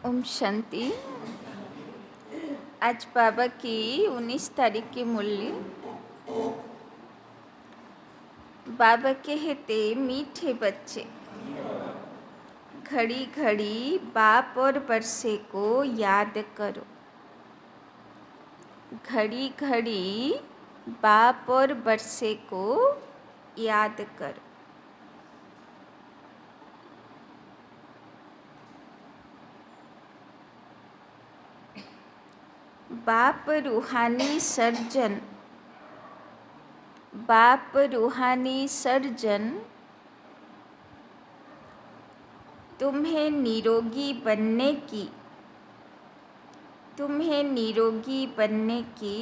ओम शांति। आज बाबा की 19 तारीख की मुरली। बाबा कहते मीठे बच्चे, घड़ी घड़ी बाप और बरसे को याद करो। घड़ी घड़ी बाप और बरसे को याद करो। बाप रूहानी सर्जन, बाप रूहानी सर्जन तुम्हें निरोगी बनने की, तुम्हें निरोगी बनने की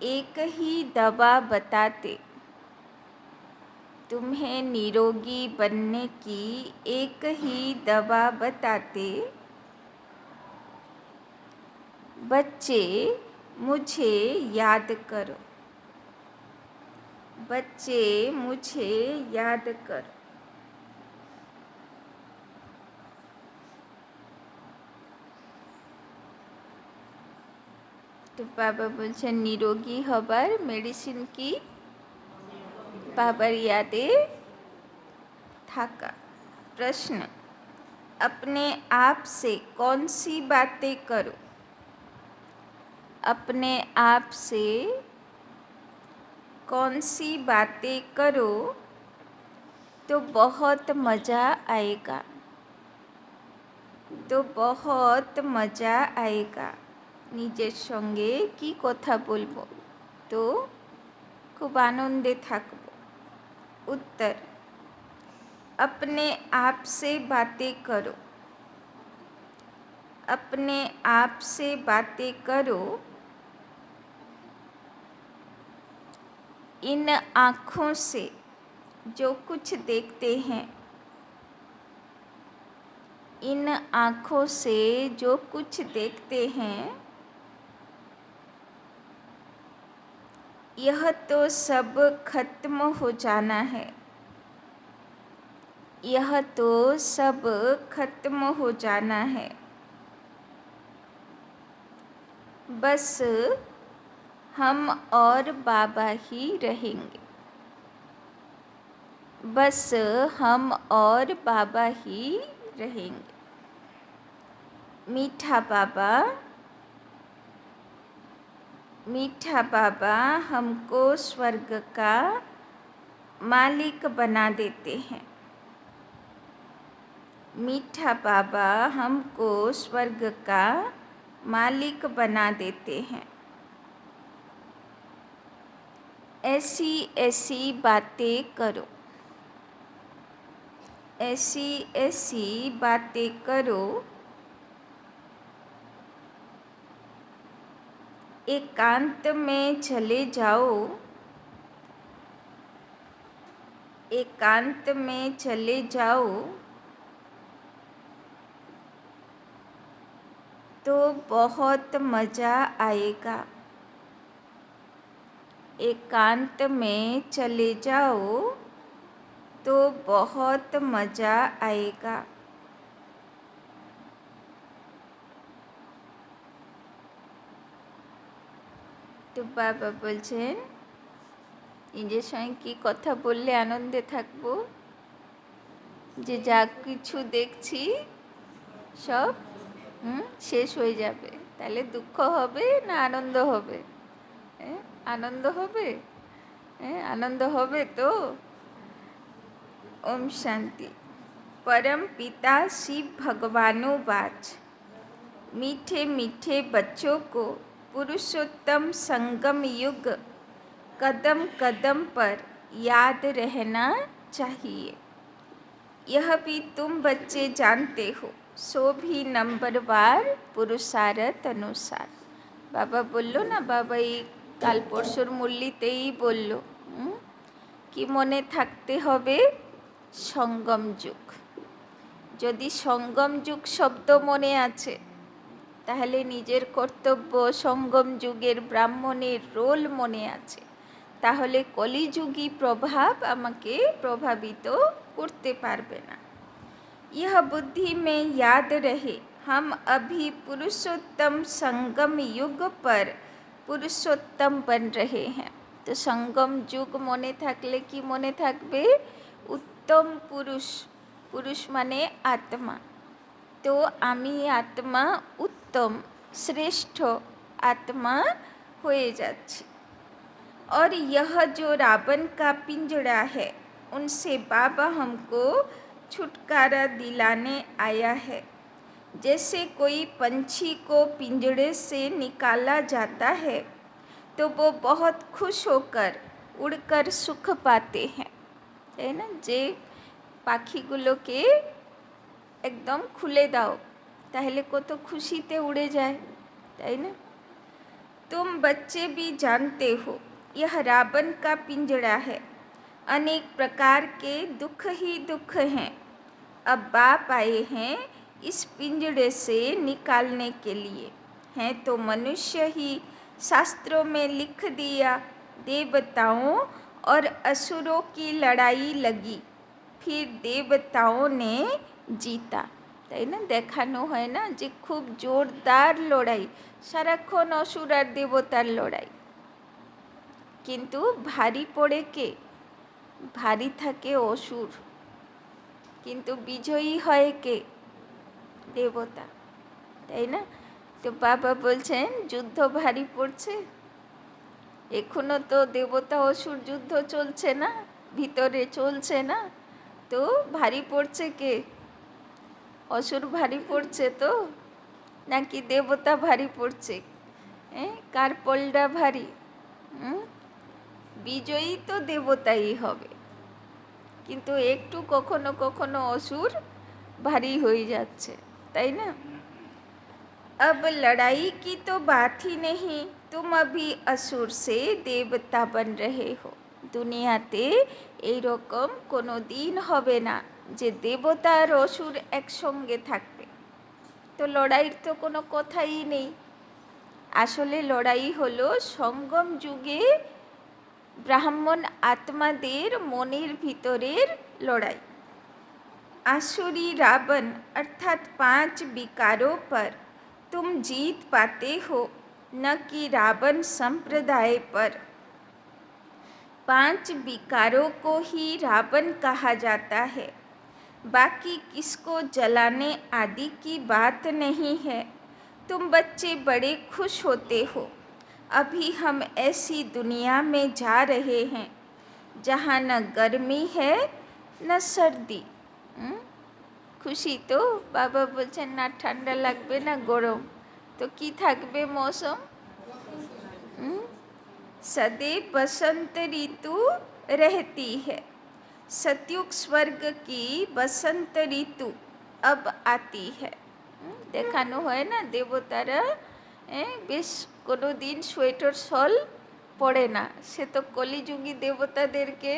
एक ही दवा बताते, तुम्हें निरोगी बनने की एक ही दवा बताते। बच्चे मुझे याद करो, बच्चे मुझे याद करो। तो बाबा बोलছেন निरोगी हबार मेडिसिन की बाबार यादे थाका। प्रश्न, अपने आप से कौन सी बातें करो? अपने आप से कौन सी बातें करो तो बहुत मज़ा आएगा, तो बहुत मज़ा आएगा। নিজের সঙ্গে কি কথা বলবো তো खूब आनंदे থাকবো। उत्तर, अपने आप से बातें करो, अपने आप से बातें करो। इन आँखों से जो कुछ देखते हैं, इन आँखों से जो कुछ देखते हैं, यह तो सब खत्म हो जाना है, यह तो सब खत्म हो जाना है। बस हम और बाबा ही रहेंगे, बस हम और बाबा ही रहेंगे। मीठा बाबा, मीठा बाबा हमको स्वर्ग का मालिक बना देते हैं। मीठा बाबा हमको स्वर्ग का मालिक बना देते हैं। ऐसी ऐसी बातें करो, ऐसी ऐसी बातें करो। एकांत में चले जाओ, एकांत में चले जाओ तो बहुत मज़ा आएगा। एकांत में चले जाओ तो बहुत मज़ा आएगा। तो बाबा बोलছেন নিজের সঙ্গে কি কথা বললে আনন্দে থাকবো, যে যা কিছু দেখছি সব শেষ হয়ে যাবে, তাহলে দুঃখ হবে না আনন্দ হবে? आनंद होबे, आनंद होबे तो। ओम शांति। परम पिता शिव भगवानुवाच, मीठे मीठे बच्चों को पुरुषोत्तम संगम युग कदम कदम पर याद रहना चाहिए। यह भी तुम बच्चे जानते हो, सो भी नंबरवार पुरुषार्थ अनुसार। बाबा बोलो ना, बाबा ये কাল পরশুর মুরলিতেই বলল কি মনে থাকতে হবে সঙ্গম যুগ। যদি সঙ্গম যুগ শব্দ মনে আছে তাহলে নিজের কর্তব্য, সঙ্গম যুগের ব্রাহ্মণের রোল মনে আছে, তাহলে কলিযুগী প্রভাব আমাকে প্রভাবিত করতে পারবে না। यह बुद्धि में याद रहे, हम अभी पुरुषोत्तम संगम युग पर पुरुषोत्तम बन रहे हैं। तो संगम युग मने थाकले कि मने थाकबे उत्तम पुरुष, पुरुष माने आत्मा। तो आमी आत्मा उत्तम श्रेष्ठ आत्मा होए जाच्छी। और यह जो रावण का पिंजड़ा है उनसे बाबा हमको छुटकारा दिलाने आया है। जैसे कोई पंछी को पिंजड़े से निकाला जाता है तो वो बहुत खुश होकर उड़कर सुख पाते हैं, है ना। जे পাখিগুলোকে एकदम खुले दाओ ताहले को तो खुशीते उड़े जाए, है ना। तुम बच्चे भी जानते हो यह रावण का पिंजड़ा है, अनेक प्रकार के दुख ही दुख हैं। अब बाप आए हैं इस पिंजड़े से निकालने के लिए। हैं तो मनुष्य ही, शास्त्रों में लिख दिया देवताओं और असुरों की लड़ाई लगी, फिर देवताओं ने जीता। তাই না, দেখানো হয় না যে খুব জোরদার লড়াই, সারাক্ষণ অসুর আর দেবতার লড়াই। কিন্তু ভারী পড়ে কে? ভারী থাকে অসুর, কিন্তু বিজয়ী হয় কে? দেবতা, তাই না। তো বাবা বলছেন যুদ্ধ ভারী পড়ছে। এখনো তো দেবতা অসুর যুদ্ধ চলছে না, ভিতরে চলছে না। তো ভারী পড়ছে কে? অসুর ভারী পড়ছে তো, নাকি দেবতা ভারী পড়ছে? কার পলটা ভারী? বিজয়ী তো দেবতাই হবে, কিন্তু একটু কখনো কখনো অসুর ভারী হয়ে যাচ্ছে, তাই না। अब लड़ाई की तो बात ही नहीं, तुम अभी असुर से देवता बन रहे हो। দুনিয়াতে এইরকম কোনো দিন হবে না যে দেবতা আর অসুর একসঙ্গে থাকবে। তো লড়াইয়ের তো কোনো কথাই নেই। আসলে লড়াই হলো সঙ্গম যুগে ব্রাহ্মণ আত্মাদের মনের ভিতরের লড়াই। आसुरी रावण अर्थात 5 विकारों पर तुम जीत पाते हो, न कि रावण संप्रदाय पर। 5 विकारों को ही रावण कहा जाता है, बाकी किसको जलाने आदि की बात नहीं है। तुम बच्चे बड़े खुश होते हो। अभी हम ऐसी दुनिया में जा रहे हैं जहाँ न गर्मी है न सर्दी। खुशी तो बाबा बोलছেন ना ठंडा লাগবে ना गरम, तो কি থাকবে मौसम? सदैव बसंत ऋतु रहती है। सतयुग स्वर्ग की बसंत ऋतु अब आती है। দেখানো হয় না দেবতারা বেশ কোনো দিন সোয়েটার শল পরে না, সে তো কলিযুগী দেবতাদেরকে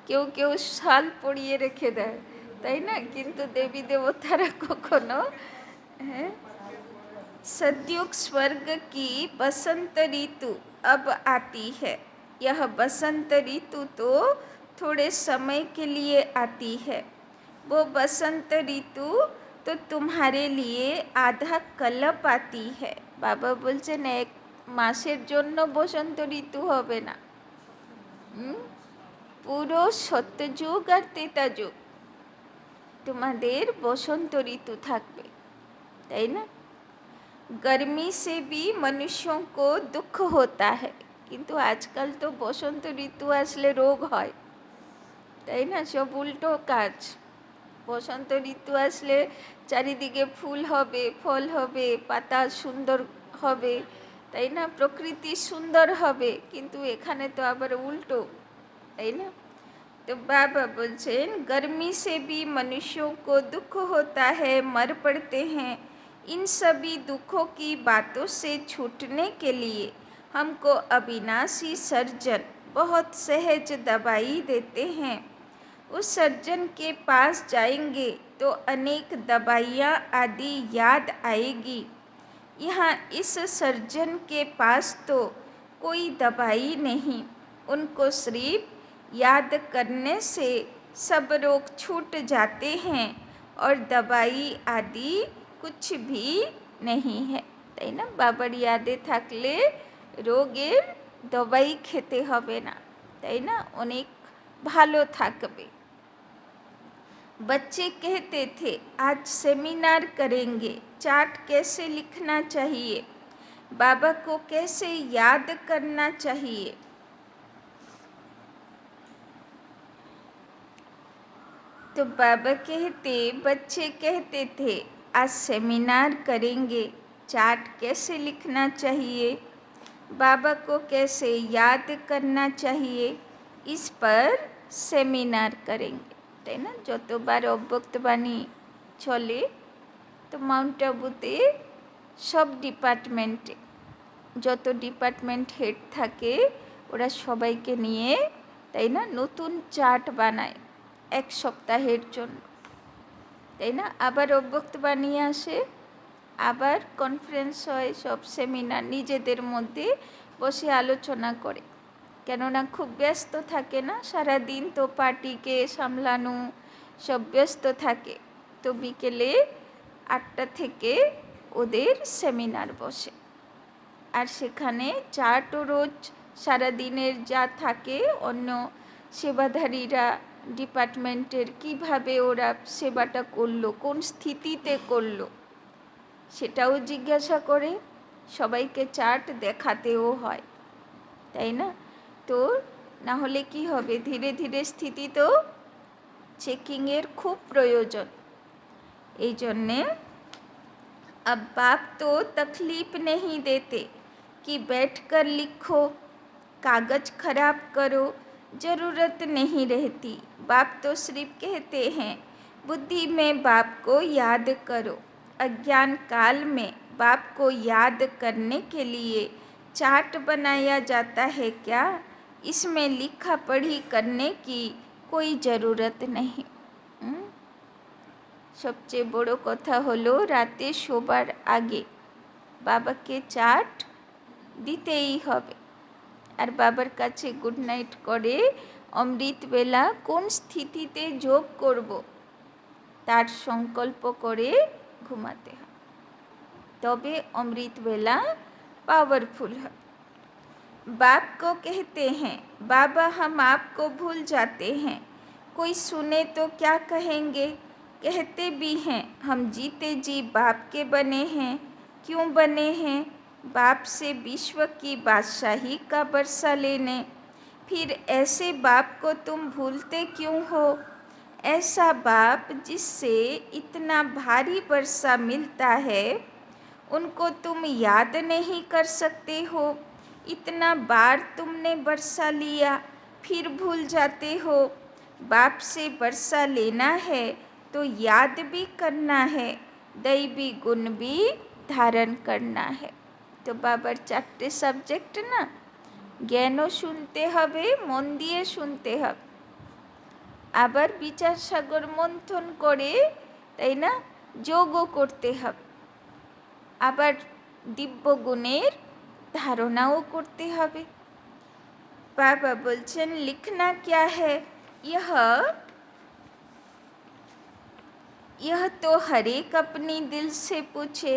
কেউ কেউ শাল পরিয়ে রেখে দেয়, তাই না। কিন্তু দেবী দেবতারা কখনো सतयुग स्वर्ग की बसंत ऋतु अब आती है। यह बसंत ऋतु तो थोड़े समय के लिए आती है। वो बसंत ऋतु तो तुम्हारे लिए आधा कल्प आती है। बाबा बोलছেন এক মাসের জন্য বসন্ত ঋতু হবে না, পুরো সত্যযুগ আর ত্রেতাযুগ তোমাদের বসন্ত ঋতু থাকবে, তাই না। गर्मी से भी मनुष्यों को दुख होता है, किंतु आजकल तो बसंत ऋतु आसले रोग হয়, তাই না। সব উল্টো কাজ। বসন্ত ঋতু আসলে চারিদিকে ফুল হবে, ফল হবে, পাতা সুন্দর হবে, তাই না, প্রকৃতি সুন্দর হবে। কিন্তু এখানে তো আবার উল্টো, তাই না। तो बाबा बोलছেন गर्मी से भी मनुष्यों को दुख होता है, मर पड़ते हैं। इन सभी दुखों की बातों से छूटने के लिए हमको अविनाशी सर्जन बहुत सहज दवाई देते हैं। उस सर्जन के पास जाएंगे तो अनेक दवाइयाँ आदि याद आएगी। यहाँ इस सर्जन के पास तो कोई दवाई नहीं, उनको सिर्फ याद करने से सब रोग छूट जाते हैं और दवाई आदि कुछ भी नहीं है, তাই না? বাবার ইয়াদে থাকলে রোগের দবাই খেতে হবে না, তাই না? অনেক ভালো থাকবে। बच्चे कहते थे आज सेमिनार करेंगे, चार्ट कैसे लिखना चाहिए, बाबा को कैसे याद करना चाहिए। तो बच्चे कहते थे आज सेमिनार करेंगे, चार्ट कैसे लिखना चाहिए, बाबा को कैसे याद करना चाहिए, इस पर सेमिनार करेंगे, তাই না? যতবার অব্যক্তবাণী চলে তো মাউন্ট আবুতে সব ডিপার্টমেন্টে যত ডিপার্টমেন্ট হেড থাকে ওরা সবাইকে নিয়ে, তাই না, নতুন চার্ট বানায় এক সপ্তাহের জন্য, তাই না? আবার অব্যক্তবাণী আসে, আবার কনফারেন্স হয়, সব সেমিনার নিজেদের মধ্যে বসে আলোচনা করে, কেননা খুব ব্যস্ত থাকে না, সারাদিন তো পার্টিকে সামলানো সব ব্যস্ত থাকে। তো বিকেলে 8টা থেকে ওদের সেমিনার বসে, আর সেখানে চার্টও রোজ সারাদিনের যা থাকে অন্য সেবাধারীরা ডিপার্টমেন্টের কিভাবে ওরা সেবাটা করলো, কোন স্থিতিতে করলো সেটাও জিজ্ঞাসা করে, সবাইকে চার্ট দেখাতেও হয়, তাই না? তো না হলে কি হবে, ধীরে ধীরে স্থিতি তো চেকিংয়ের খুব প্রয়োজন। এই জন্যে अब बाप तो तकलीफ नहीं देते कि बैठकर लिखो, कागज़ खराब करो, ज़रूरत नहीं रहती। बाप तो सिर्फ कहते हैं बुद्धि में बाप को याद करो। अज्ञान काल में बाप को याद करने के लिए चार्ट बनाया जाता है क्या? इसमें लिखा पढ़ी करने की कोई ज़रूरत नहीं। সবচেয়ে বড় কথা হলো রাতে শোবার আগে বাবাকে চার্ট দিতেই হবে, আর বাবার কাছে গুড নাইট করে অমৃতবেলা কোন স্থিতিতে যোগ করব তার সংকল্প করে ঘুমাতে হবে, তবে অমৃতবেলা पावरफुल है। बाप को कहते हैं बाबा हम आपको भूल जाते हैं, कोई सुने तो क्या कहेंगे, कहते भी हैं हम जीते जी बाप के बने हैं, क्यों बने हैं, बाप से विश्व की बादशाही का बरसा लेने, फिर ऐसे बाप को तुम भूलते क्यों हो, ऐसा बाप जिससे इतना भारी बरसा मिलता है उनको तुम याद नहीं कर सकते हो, इतना बार तुमने बरसा लिया फिर भूल जाते हो, बाप से बरसा लेना है तो याद भी करना है, दैवी गुण भी धारण करना है। तो बाবার 4টে সাবজেক্ট না, জ্ঞানও শুনতে হবে, মন দিয়ে শুনতে হবে, আবার বিচার সাগর মন্থন করে, তাই না, যোগও করতে হবে, আবার দিব্য গুণের ধারণাও করতে হবে। বাবা বলছেন লিখনা क्या है, यह तो हर एक अपनी दिल से पूछे,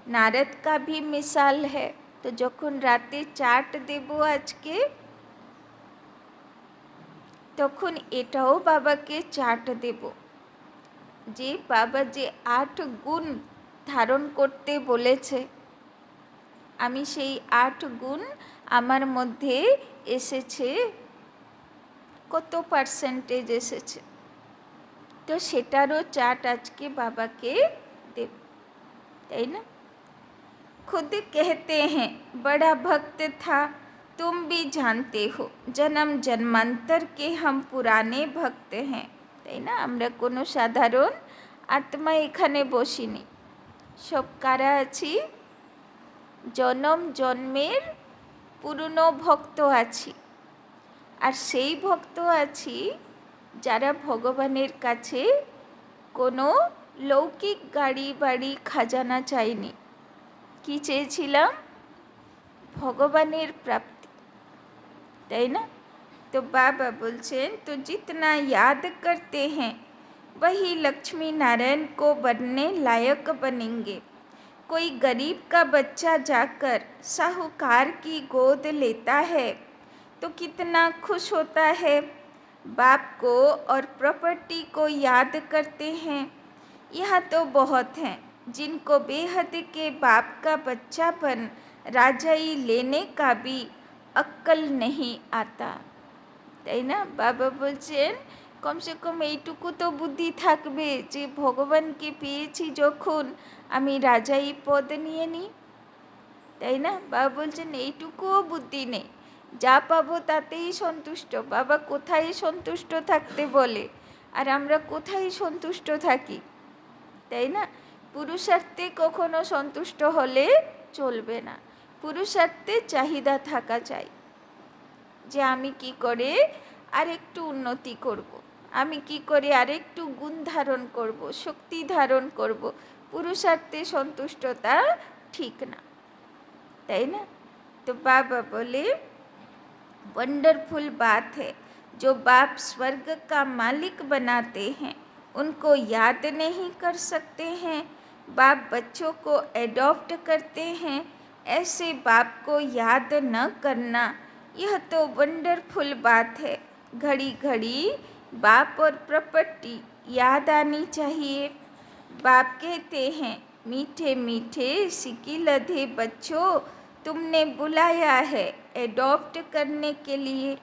नारद का भी मिसाल है। तो যখন রাতে চার্ট দেব আজকে, তখন এটাও বাবাকে চার্ট দেব যে বাবা যে 8 গুণ ধারণ করতে বলেছে, আমি সেই 8 গুণ আমার মধ্যে এসেছে কত পার্সেন্টেজ এসেছে, তো সেটারও চার্ট আজকে বাবাকে দেব, তাই না? खुद कहते हैं बड़ा भक्त था तुम भी जानते हो, जन्म जन्मांतर के हम पुराने भक्त हैं, তাই না? আমরা কোনো সাধারণ আত্মা এখানে বসিনি, সব কারা আছি, জনম জন্মের পুরনো ভক্ত আছি, আর সেই ভক্ত আছি যারা ভগবানের কাছে কোনো লৌকিক গাড়ি বাড়ি খাজানা চাইনি, কি চেয়েছিলাম, ভগবানের প্রাপ্তি, তাই না? तो बाबा बोलছেন तो जितना याद करते हैं वही लक्ष्मी नारायण को बनने लायक बनेंगे। कोई गरीब का बच्चा जाकर साहूकार की गोद लेता है तो कितना खुश होता है। बाप को और प्रॉपर्टी को याद करते हैं। यह तो बहुत हैं जिनको बेहद के बाप का बच्चापन राजाई लेने का भी अक्कल नहीं आता। তাই না? বাবা বলছেন কমসে কম এইটুকু তো বুদ্ধি থাকবে যে ভগবানকে পেয়েছি যখন আমি রাজাই পদ নিয়ে নিই। তাই না? বাবা বলছেন এইটুকুও বুদ্ধি নেই, যা পাবো তাতেই সন্তুষ্ট। বাবা কোথায় সন্তুষ্ট থাকতে বলে, আর আমরা কোথায় সন্তুষ্ট থাকি? তাই না? পুরুষার্থে কখনো সন্তুষ্ট হলে চলবে না। পুরুষার্থে চাহিদা থাকা চাই যে আমি কি করে আরেকটু উন্নতি করব, আমি কি করে আরেকটু গুণ ধারণ করব, শক্তি ধারণ করব। পুরুষার্থে সন্তুষ্টতা ঠিক না, তাই না? तो बाबा बोले वंडरफुल बात है, जो बाप स्वर्ग का मालिक बनाते हैं उनको याद नहीं कर सकते हैं। बाप बच्चों को एडॉप्ट करते हैं, ऐसे बाप को याद न करना, यह तो वंडरफुल बात है। घड़ी घड़ी बाप और प्रॉपर्टी याद आनी चाहिए। बाप कहते हैं मीठे मीठे सिकी लधे बच्चों, तुमने बुलाया है एडॉप्ट करने के लिए।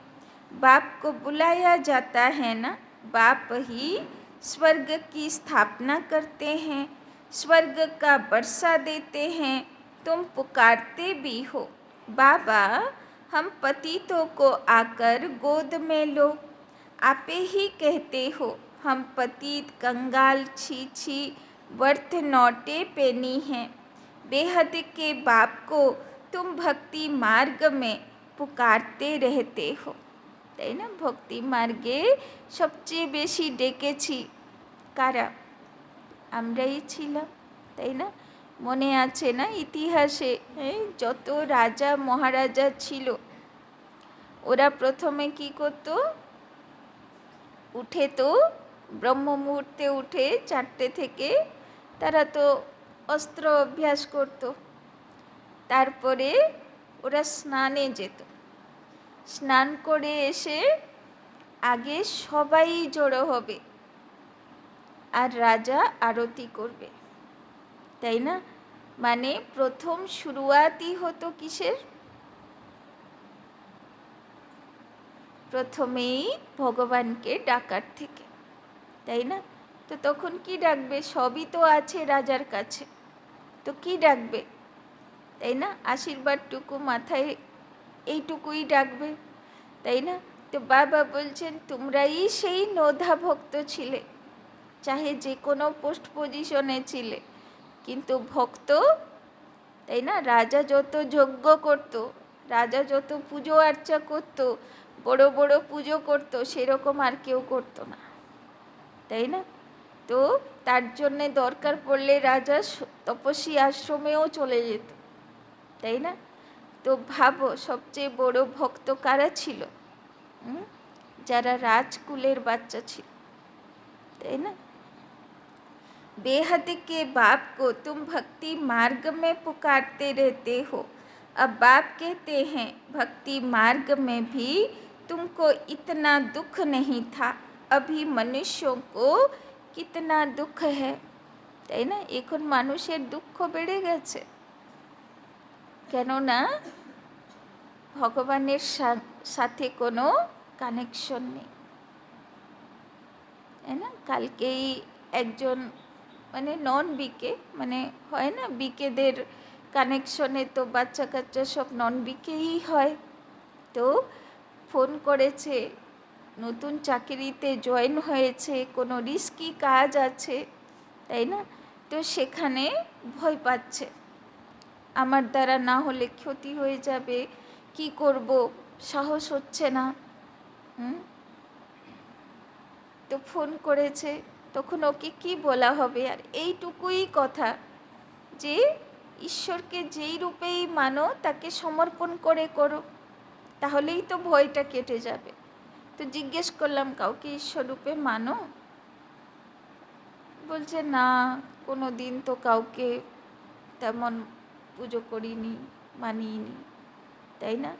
बाप को बुलाया जाता है ना, बाप ही स्वर्ग की स्थापना करते हैं, स्वर्ग का बरसा देते हैं। तुम पुकारते भी हो बाबा हम पतितों को आकर गोद में लो। आपे ही कहते हो हम पतित कंगाल छी छी वर्थ नौटे पेनी हैं। बेहद के बाप को तुम भक्ति मार्ग में पुकारते रहते हो। তাই না? ভক্তি মার্গে সবচেয়ে বেশি ডেকেছি কারা? আমরাই ছিলাম, তাই না? মনে আছে না ইতিহাসে যত রাজা মহারাজা ছিল ওরা প্রথমে কি করত? উঠে তো ব্রহ্ম মুহূর্তে উঠে 4টে থেকে তারা তো অস্ত্র অভ্যাস করত। তারপরে ওরা স্নানে যেত। স্নান করে এসে আগে সবাই জড়ো হবে আর রাজা আরতি করবে, তাই না? মানে প্রথম শুরুয়াতই হতো কিসের? প্রথমেই ভগবানকে ডাকার থেকে, তাই না? তো তখন কি ডাকবে? সবই তো আছে রাজার কাছে, তো কি ডাকবে? তাই না? আশীর্বাদটুকু মাথায় এইটুকুই ডাকবে, তাই না? তো বাবা বলছেন তোমরাই সেই নোধা ভক্ত ছিলে, চাহে যে কোনো পোস্ট পজিশনে ছিলে, কিন্তু ভক্ত, তাই না? রাজা যত যজ্ঞ করত, রাজা যত পুজো আর্চা করত, বড় বড় পুজো করত, সেরকম আর কেউ করতো না, তাই না? তো তার জন্যে দরকার পড়লে রাজা তপস্বী আশ্রমেও চলে যেত, তাই না? তো ভাবো সবচেয়ে বড় ভক্ত কারা ছিল? যারা রাজকুলের বাচ্চা ছিল, তাই না? बेहद के बाप को तुम भक्ति मार्ग में पुकारते रहते हो। अब बाप कहते हैं भक्ति मार्ग में भी तुमको इतना दुख नहीं था, अभी मनुष्यों को कितना दुख है, তাই না? এখন মানুষের দুঃখ বেড়ে গেছে, কেননা ভগবানের সাথে কোনো কানেকশন নেই, তাই না? কালকেই একজন মানে নন বিকে, মানে হয় না বিকেদের কানেকশনে তো বাচ্চা কাচ্চা সব নন বিকেই হয়, তো ফোন করেছে, নতুন চাকরিতে জয়েন হয়েছে, কোনো রিস্কি কাজ আছে, তাই না? তো সেখানে ভয় পাচ্ছে, আমার দ্বারা না হলে ক্ষতি হয়ে যাবে, কি করব, সাহস হচ্ছে না। তো ফোন করেছে, তখন ওকে কি বলা হবে? আর এইটুকুই কথা যে ঈশ্বরকে যেই রূপেই মানো তাকে সমর্পণ করে করো, তাহলেই তো ভয়টা কেটে যাবে। তো জিজ্ঞেস করলাম কাউকে ঈশ্বর রূপে মানো? বলছে না, কোনো দিন তো কাউকে তেমন পুজো করিনি, মানিনি, তাই না?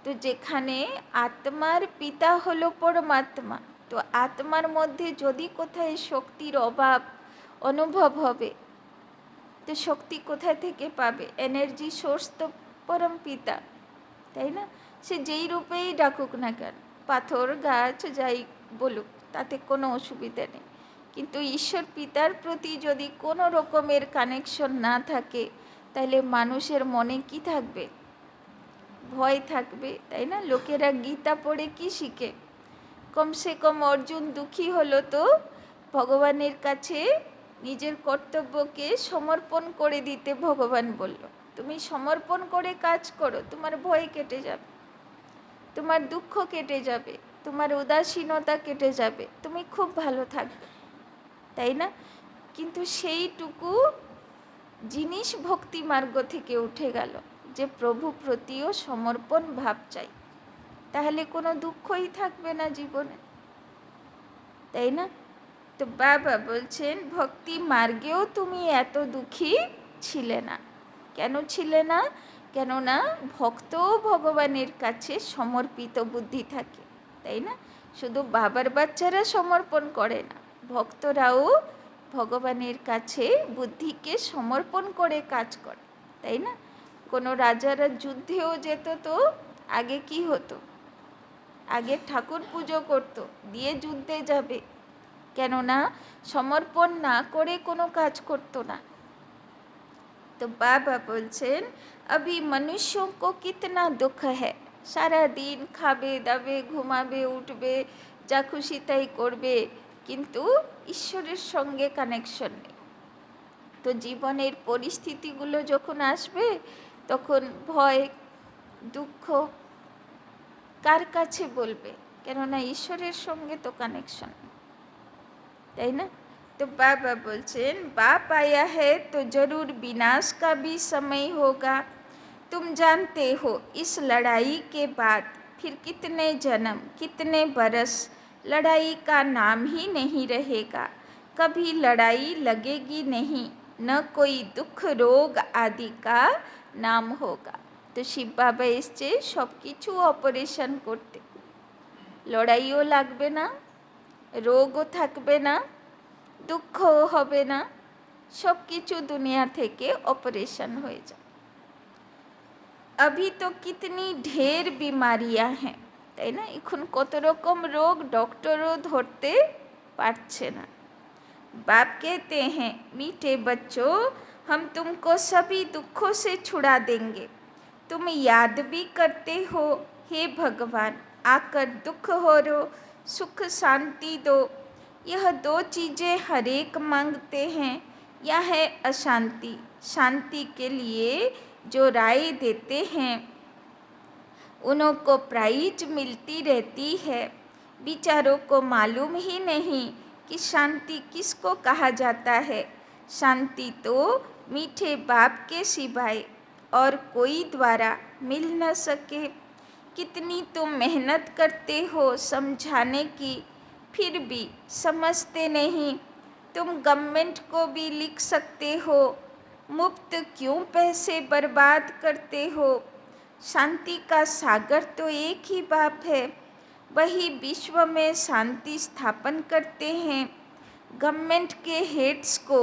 তো যেখানে আত্মার পিতা হলো পরমাত্মা, তো আত্মার মধ্যে যদি কোথায় শক্তির অভাব অনুভব হবে, তো শক্তি কোথা থেকে পাবে? এনার্জি সোর্স তো পরম পিতা, তাই না? সে যেই রূপেই ডাকুক না কেন, পাথর, গাছ, যাই বলুক, তাতে কোনো অসুবিধা নেই। কিন্তু ঈশ্বর পিতার প্রতি যদি কোনো রকমের কানেকশন না থাকে, তাহলে মানুষের মনে কি থাকবে? ভয় থাকবে, তাই না? লোকেরা গীতা পড়ে কি শিখে? কমসে কম অর্জুন দুঃখী হলো তো ভগবানের কাছে নিজের কর্তব্যকে সমর্পণ করে দিতে ভগবান বলল, তুমি সমর্পণ করে কাজ করো, তোমার ভয় কেটে যাবে, তোমার দুঃখ কেটে যাবে, তোমার উদাসীনতা কেটে যাবে, তুমি খুব ভালো থাকবে, তাই না? কিন্তু সেইটুকু জিনিস ভক্তি মার্গ থেকে উঠে গেল, যে প্রভু প্রতিও সমর্পণ ভাব চাই, তাহলে কোনো দুঃখই থাকবে না জীবনে, তাই না? তো বাবা বলছেন ভক্তি মার্গেও তুমি এত দুঃখী ছিলে না। কেন ছিলে না? কেননা ভক্তও ভগবানের কাছে সমর্পিত বুদ্ধি থাকে, তাই না? শুধু বাবার বাচ্চারা সমর্পণ করে না, ভক্তরাও ভগবানের কাছে বুদ্ধিকে সমর্পণ করে কাজ করে, তাই না? কোনো রাজারা যুদ্ধেও যেত, তো আগে কি হতো? আগে ঠাকুর পুজো করতো, দিয়ে যুদ্ধে যাবে, কেননা সমর্পণ না করে কোনো কাজ করতো না। তো বাবা বলছেন अभी मनुष्यों को कितना दुख है, সারা দিন খাবে দাবে ঘুমাবে উঠবে যা খুশি তাই করবে, কিন্তু ঈশ্বরের সঙ্গে কানেকশন নেই। তো জীবনের পরিস্থিতিগুলো যখন আসবে, তখন ভয় দুঃখ কার কাছে বলবে? কেননা ঈশ্বরের সঙ্গে তো কানেকশন, তাই না? तो बाबा बोलছেন बाप आया है तो जरूर विनाश का भी समय होगा, तुम जानते हो इस लड़ाई के बाद फिर कितने जन्म कितने बरस लड़ाई का नाम ही नहीं रहेगा, कभी लड़ाई लगेगी नहीं, न कोई दुख रोग आदि का नाम होगा। तो शिव बाबा এসছে সব কিছু অপারেশন করতে, লড়াইও লাগবে না, রোগও থাকবে না, দুঃখও হবে না, সব কিছু দুনিয়া থেকে অপারেশন হয়ে যায়। अभी तो कितनी ढेर बीमारियां हैं, তাই না? এখন কত রকম রোগ ডক্টরও ধরতে পারছে না। बाप कहते हैं मीठे बच्चों हम तुमको सभी दुखों से छुड़ा देंगे, तुम याद भी करते हो हे भगवान, आकर दुख हो रो सुख शांति दो, यह दो चीज़ें हर एक मांगते हैं, यह है अशांति, शांति के लिए जो राय देते हैं उन्हों को प्राइज मिलती रहती है, बेचारों को मालूम ही नहीं कि शांति किसको कहा जाता है, शांति तो मीठे बाप के सिवाय और कोई द्वारा मिल न सके। कितनी तुम मेहनत करते हो समझाने की, फिर भी समझते नहीं, तुम गवर्नमेंट को भी लिख सकते हो, मुफ्त क्यों पैसे बर्बाद करते हो, शांति का सागर तो एक ही बाप है, वही विश्व में शांति स्थापन करते हैं। गवर्नमेंट के हेड्स को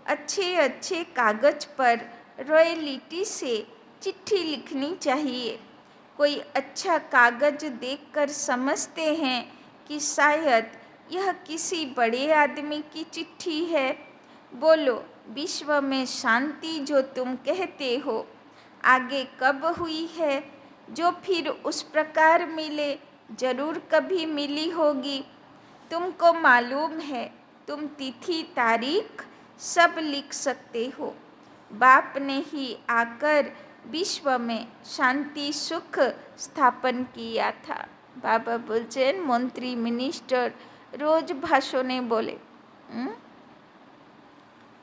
अच्छे अच्छे कागज पर रॉयल्टी से चिट्ठी लिखनी चाहिए, कोई अच्छा कागज देखकर समझते हैं कि शायद यह किसी बड़े आदमी की चिट्ठी है, बोलो विश्व में शांति जो तुम कहते हो आगे कब हुई है, जो फिर उस प्रकार मिले जरूर कभी मिली होगी, तुमको मालूम है तुम तिथि तारीख सब लिख सकते हो, बाप ने ही आकर विश्व में शांति सुख स्थापन किया था। बाबा बोलছেন মন্ত্রী মিনিস্টার রোজ ভাষণে বলে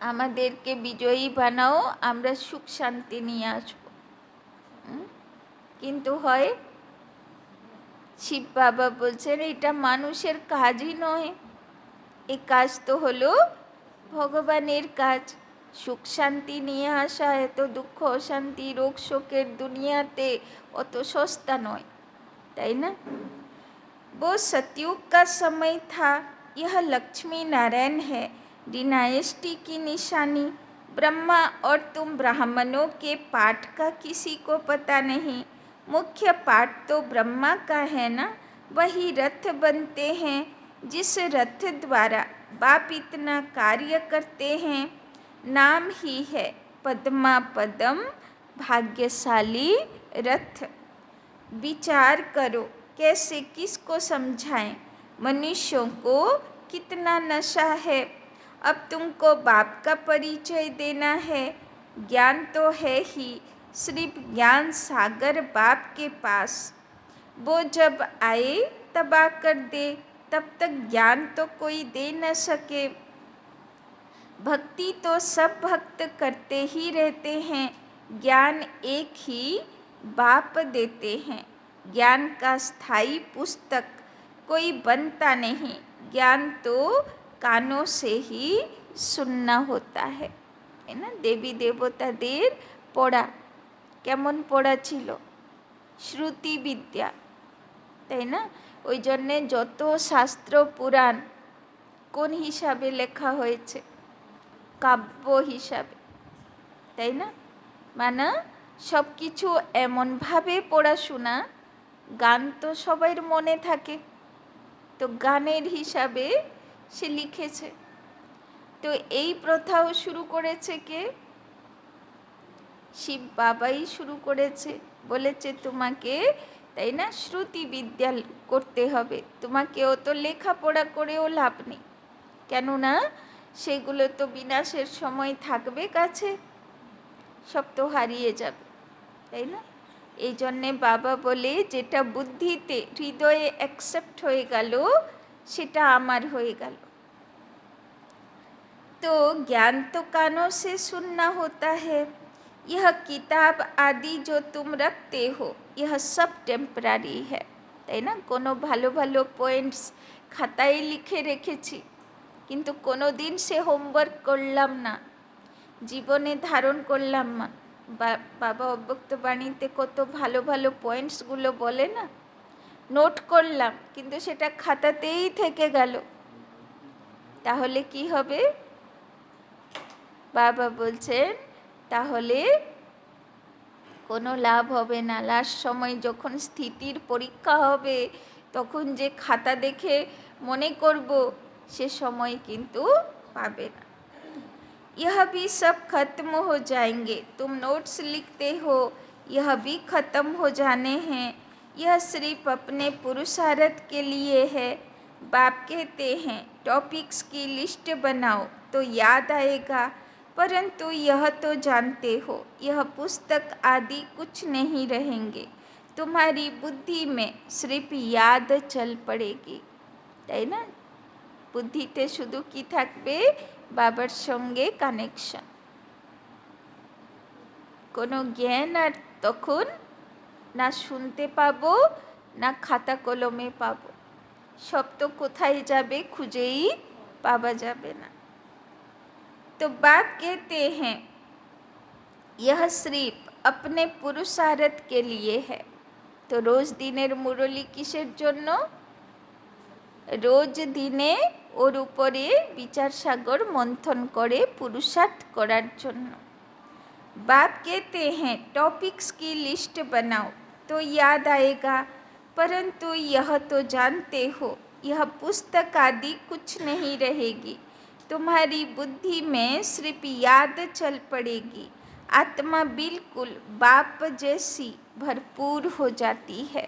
আমাদেরকে বিজয়ী বানাও, আমরা সুখ শান্তি নিয়ে আসব, কিন্তু হয় শিব বাবা বলছেন এটা মানুষের কাজই নয়, এই কাজ তো হলো ভগবানের কাজ। সুখ শান্তি নিয়ে আসা এত দুঃখ অশান্তি রোগ শোকের দুনিয়াতে অত সস্তা নয়, তাই না? वो सतयुग का समय था। यह लक्ष्मी नारायण है, डिनाइस्टी की निशानी। ब्रह्मा और तुम ब्राह्मणों के पाठ का किसी को पता नहीं। मुख्य पाठ तो ब्रह्मा का है ना। वही रथ बनते हैं, जिस रथ द्वारा बाप इतना कार्य करते हैं। नाम ही है पद्मा पदम, भाग्यशाली रथ। विचार करो कैसे किसको समझाएं, मनुष्यों को कितना नशा है। अब तुमको बाप का परिचय देना है। ज्ञान तो है ही, सिर्फ ज्ञान सागर बाप के पास। वो जब आए तबाह कर दे, तब तक ज्ञान तो कोई दे न सके। भक्ति तो सब भक्त करते ही रहते हैं, ज्ञान एक ही बाप देते हैं। ज्ञान का स्थायी पुस्तक कोई बनता नहीं, ज्ञान तो कानों से ही सुनना होता है ना। देवी देवताদের পড়া কেমন পড়া ছিল? শ্রুতি বিদ্যা, তাই না? ওই জন্যে যত শাস্ত্র পুরাণ কোন হিসাবে লেখা হয়েছে? কাব্য হিসাবে, তাই না? মানে সব কিছু এমনভাবে পড়াশোনা, গান তো সবার মনে থাকে, তো গানের হিসাবে সে লিখেছে। তো এই প্রথাও শুরু করেছে কে? শিব বাবাই শুরু করেছে। বলেছে তোমাকে, তাই না, শ্রুতি বিদ্যা করতে হবে। তোমাকেও তো লেখাপড়া করেও লাভ নেই, কেননা সেগুলো তো বিনাশের সময় থাকবে কাছে, সব তো হারিয়ে যাবে, তাই না? এই জন্যে বাবা বলে যেটা বুদ্ধিতে হৃদয়ে অ্যাকসেপ্ট হয়ে গেল সেটা আমার হয়ে গেল। तो ज्ञान तो कानों से सुनना होता है। यह किताब आदि जो तुम रखते हो, यह सब टेम्परारी है, তাই না? কোনো ভালো ভালো পয়েন্টস খাতায় লিখে রেখেছি, কিন্তু কোনো দিন সে হোমওয়ার্ক করলাম না, জীবনে ধারণ করলাম না। বাবা অব্যক্ত বাণীতে কত ভালো ভালো পয়েন্টসগুলো বলে না, নোট করলাম, কিন্তু সেটা খাতাতেই থেকে গেল, তাহলে কি হবে? বাবা বলছেন তাহলে কোনো লাভ হবে না। লাস্ট সময় যখন স্থিতির পরীক্ষা হবে, তখন যে খাতা দেখে মনে করব, সে সময় কিন্তু পাবে না। यह भी सब खत्म हो जाएंगे। तुम नोट्स लिखते हो, यह भी ख़त्म हो जाने हैं। यह सिर्फ अपने पुरुषार्थ के लिए है। बाप कहते हैं टॉपिक्स की लिस्ट बनाओ तो याद आएगा, परंतु यह तो जानते हो यह पुस्तक आदि कुछ नहीं रहेंगे। तुम्हारी बुद्धि में सिर्फ याद चल पड़ेगी, তাই না? বুদ্ধিতে শুধু কি থাকবে? বাবার সঙ্গে কানেকশন, কোনো জ্ঞান আর তখন না শুনতে পাবো না খাতা কলমে পাবো, সব তো কোথায় যাবে? খুঁজেই পাওয়া যাবে না। तो बाप कहते हैं यह सिर्फ अपने पुरुषार्थ के लिए है। तो रोज दिनेर मुरली किसेर জন্য? রোজ দিনে ওর উপরে বিচার সাগর মন্থন করে পুরুষার্থ করার জন্য। बाप कहते हैं टॉपिक्स की लिस्ट बनाओ तो याद आएगा, परंतु यह तो जानते हो यह पुस्तक आदि कुछ नहीं रहेगी। तुम्हारी बुद्धि में सिर्फ याद चल पड़ेगी। आत्मा बिल्कुल बाप जैसी भरपूर हो जाती है।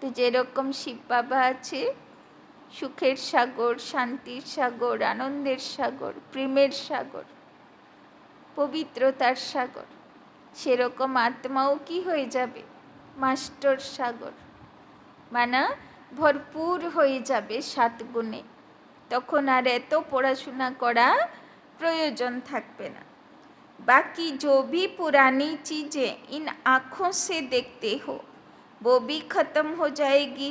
तो যেরকম শিব বাবা আছে, সুখের সাগর, শান্তির সাগর, আনন্দের সাগর, প্রেমের সাগর, পবিত্রতার সাগর, সেরকম আত্মাও কি হয়ে যাবে? মাস্টার সাগর, মানে ভরপুর হয়ে যাবে 7 গুণে। তখন আর এত পড়াশোনা করা প্রয়োজন থাকবে না। बाकी जो भी पुरानी चीज़ें इन आँखों से देखते हो वो भी ख़त्म हो जाएगी।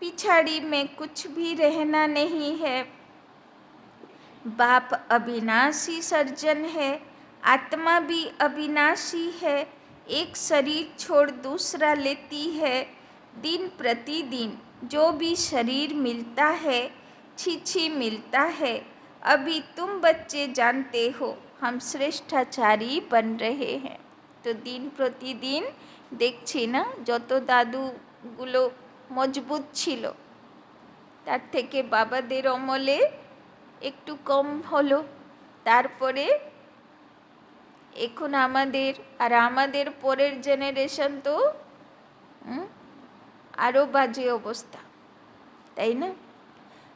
पिछाड़ी में कुछ भी रहना नहीं है। बाप अविनाशी सर्जन है, आत्मा भी अविनाशी है, एक शरीर छोड़ दूसरा लेती है। दिन प्रतिदिन जो भी शरीर मिलता है छी मिलता है। अभी तुम बच्चे जानते हो हम श्रेष्ठाचारी बन रहे हैं। तो दिन प्रतिदिन देखছি না যত দাদুগুলো মজবুত ছিল তার থেকে বাবাদের অমলে একটু কম হলো, তারপরে এখন আমাদের আর আমাদের পরের জেনারেশন তো আরও বাজে অবস্থা, তাই না?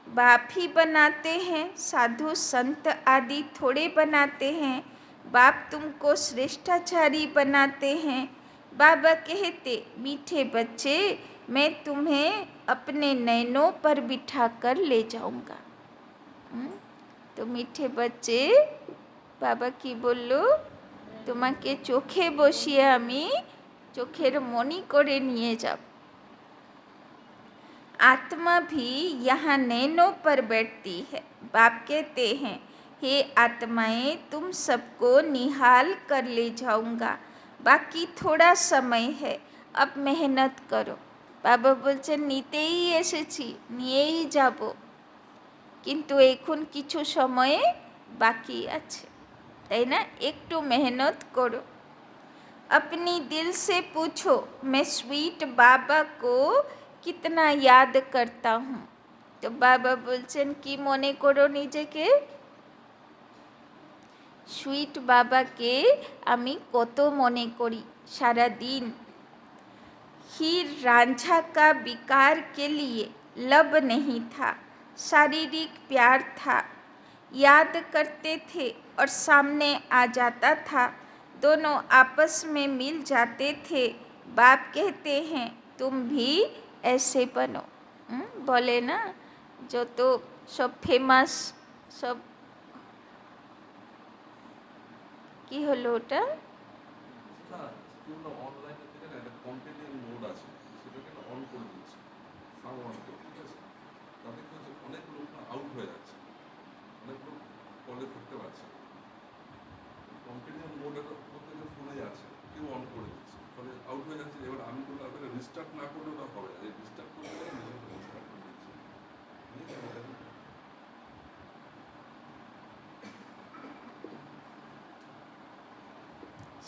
बाप ही बनाते हैं, साधु संत आदि थोड़े बनाते हैं। बाप तुमको श्रेष्ठाचारी बनाते हैं। बाबा कहते मीठे बच्चे मैं तुम्हें अपने नैनों पर बिठा कर ले जाऊंगा। तो मीठे बच्चे बाबा की बोलो তোমাকে চোখে বসিয়ে আমি চোখের মণি করে নিয়ে যাব। आत्मा भी यहाँ नैनों पर बैठती है। बाप कहते हैं हे आत्माएं तुम सबको निहाल कर ले जाऊंगा, बाकी थोड़ा समय है, अब मेहनत करो। বাবা বলছেন নিতেই এসেছি, নিয়েই যাব, কিন্তু এখন কিছু সময়ে বাকি আছে, তাই না? একটু মেহনত করো। अपनी दिल से पूछो मैं स्वीट बाबा को कितना याद करता हूँ। तो बाबा बोलছেন কি মনে করো নিজেকে? সুইট বাবাকে আমি কত মনে করি সারা दिन। हीर रांझा का विकार के लिए लब नहीं था, शारीरिक प्यार था। याद करते थे और सामने आ जाता था, दोनों आपस में मिल जाते थे। बाप कहते हैं तुम भी ऐसे बनो। बोले ना जो तो सब फेमस सब কি হলো ওটা?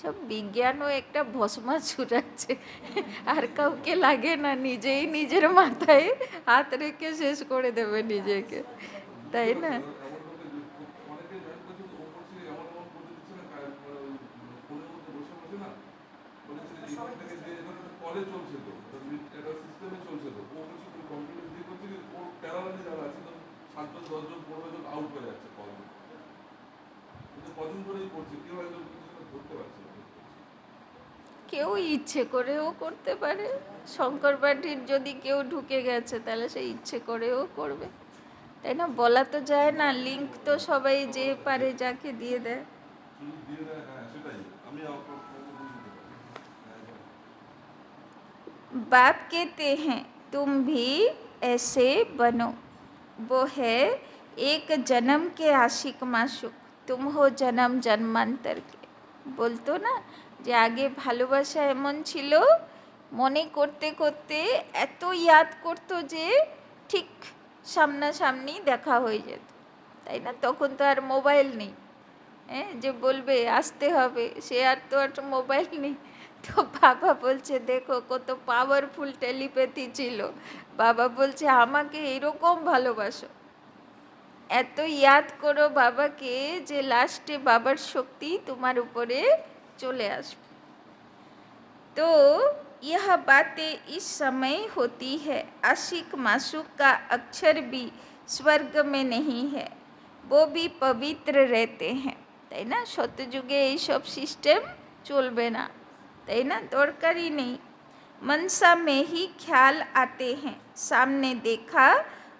সব বিজ্ঞানও একটা ভস্মা ছুটাচ্ছে, আর কাউকে লাগে না, নিজেই নিজের মাথায় হাত রেখে শেষ করে দেবে নিজেকে, তাই না? কেউ ইচ্ছে করেও করতে পারে। শঙ্কর পার্টির যদি কেউ ঢুকে গেছে তাহলে সে ইচ্ছে করেও করবে, তাই না? বলা তো যায় না, লিঙ্ক তো সবাই যে পারে যাকে দিয়ে দেয়। बाप कहते हैं तुम भी ऐसे बनो। वो है एक जन्म के आशिक माशुक, तुम हो जन्म जन्मांतर के। বলতো না যে আগে ভালোবাসা এমন ছিল, মনে করতে করতে এত ইয়াদ করতো যে ঠিক সামনাসামনি দেখা হয়ে যেত, তাই না? তখন তো আর মোবাইল নেই, যে বলবে আসতে হবে, সে আর তো আর মোবাইল নেই। তো বাবা বলছে দেখো কত পাওয়ারফুল টেলিপ্যাথি ছিল। বাবা বলছে আমাকে এরকম ভালোবাসো, এত ইয়াদ করো বাবাকে যে লাস্টে বাবার শক্তি তোমার উপরে চলে আসবে। तो यह बातें इस समय होती है। आशिक माशूक का अक्षर भी स्वर्ग में नहीं है, वो भी पवित्र रहते हैं, তাই না? সত্যযুগে এইসব সিস্টেম চলবে না, তাই না? দরকারই নেই। मनसा में ही ख्याल आते हैं, सामने देखा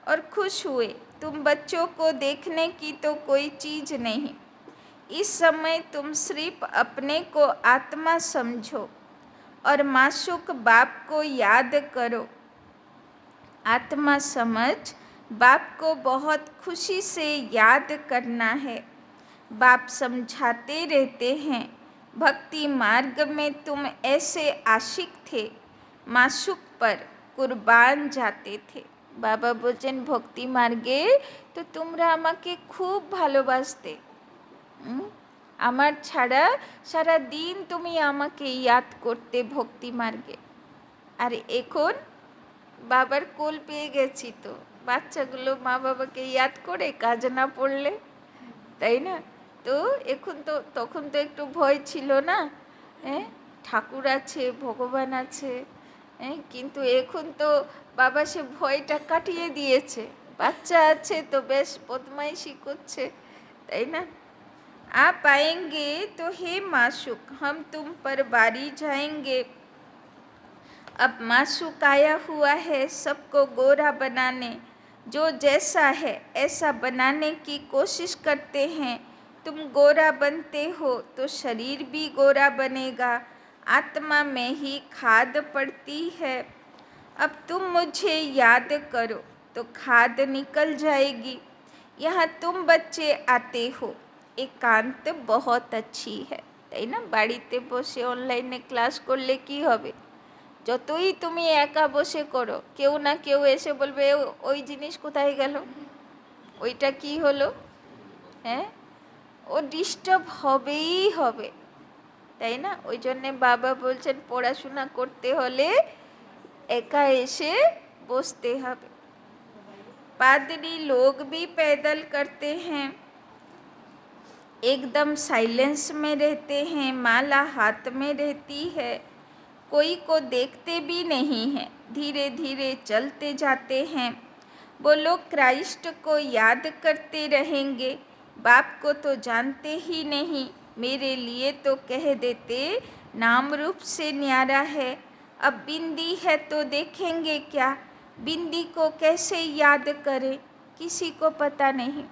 और खुश हुए। तुम बच्चों को देखने की तो कोई चीज़ नहीं। इस समय तुम सिर्फ अपने को आत्मा समझो और माशूक बाप को याद करो। आत्मा समझ बाप को बहुत खुशी से याद करना है। बाप समझाते रहते हैं, भक्ति मार्ग में तुम ऐसे आशिक थे, माशूक पर कुर्बान जाते थे। बाबा बोलছেন ভক্তি মার্গে তো তোমরা আমাকে খুব ভালোবাসতে, আমার ছাড়া সারা দিন তুমি আমাকে ইয়াদ করতে ভক্তি মার্গে। আর এখন বাবার কোল পেয়ে গেছি, তো বাচ্চাগুলো মা বাবাকে ইয়াদ করে কাজ না পড়লে, তাই না? তো এখন তো, তখন তো একটু ভয় ছিল না, হ্যাঁ, ঠাকুর আছে, ভগবান আছে, হ্যাঁ, কিন্তু এখন তো বাবা সে ভয়টা কাটিয়ে দিয়েছে, বাচ্চা আছে তো বেশ বদমাইশি করছে, তাই না? आप आएंगे तो हे माशूक हम तुम पर बारी जाएंगे। अब माशूक आया हुआ है सबको गोरा बनाने, जो जैसा है ऐसा बनाने की कोशिश करते हैं। तुम गोरा बनते हो तो शरीर भी गोरा बनेगा, आत्मा में ही खाद पड़ती है। अब तुम मुझे याद करो तो खाद निकल जाएगी। यहाँ तुम बच्चे आते हो, एकांत बहुत अच्छी है, তাই না? বাড়িতে বসে অনলাইনে ক্লাস করলে কি হবে? যতই তুমি একা বসে করো, কেউ না কেউ এসে বলবে ওই জিনিস কোথায় গেল, ওইটা কি হলো, হ্যাঁ, ও ডিস্টার্ব হবেই হবে, তাই না? ওই জন্যে বাবা বলছেন পড়াশোনা করতে হলে একা এসে বসতে হবে। पादरी लोग भी पैदल करते हैं, एकदम साइलेंस में रहते हैं, माला हाथ में रहती है, कोई को देखते भी नहीं हैं, धीरे धीरे चलते जाते हैं। वो लोग क्राइस्ट को याद करते रहेंगे, बाप को तो जानते ही नहीं, मेरे लिए तो कह देते नाम रूप से न्यारा है। अब बिंदी है तो देखेंगे क्या, बिंदी को कैसे याद करें, किसी को पता नहीं,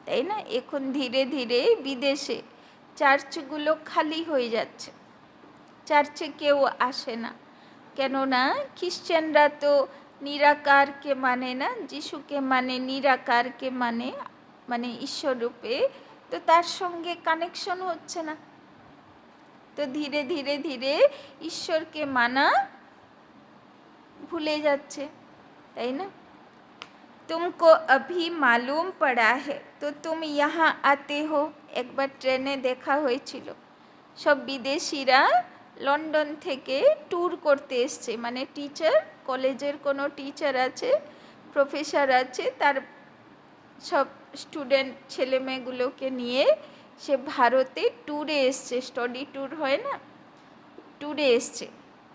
তাই না? এখন ধীরে ধীরে বিদেশে চার্চগুলো খালি হয়ে যাচ্ছে, চার্চে কেউ আসে না, কেননা খ্রিশ্চানরা তো নিরাকারকে মানে না, যিশুকে মানে, নিরাকারকে মানে, মানে ঈশ্বর রূপে, তো তার সঙ্গে কানেকশন হচ্ছে না, তো ধীরে ধীরে ধীরে ঈশ্বরকে মানা ভুলে যাচ্ছে, তাই না? तुमको अभी मालूम पड़ा है तो तुम यहाँ आते हो। একবার ট্রেনে দেখা হয়েছিল, সব বিদেশিরা লন্ডন থেকে ট্যুর করতে এসছে, মানে টিচার, কলেজের কোনো টিচার আছে, প্রফেসর আছে, তার সব স্টুডেন্ট ছেলেমেয়েগুলোকে নিয়ে সে ভারতে ট্যুরে এসছে, স্টাডি ট্যুর হয় না, ট্যুরে এসছে।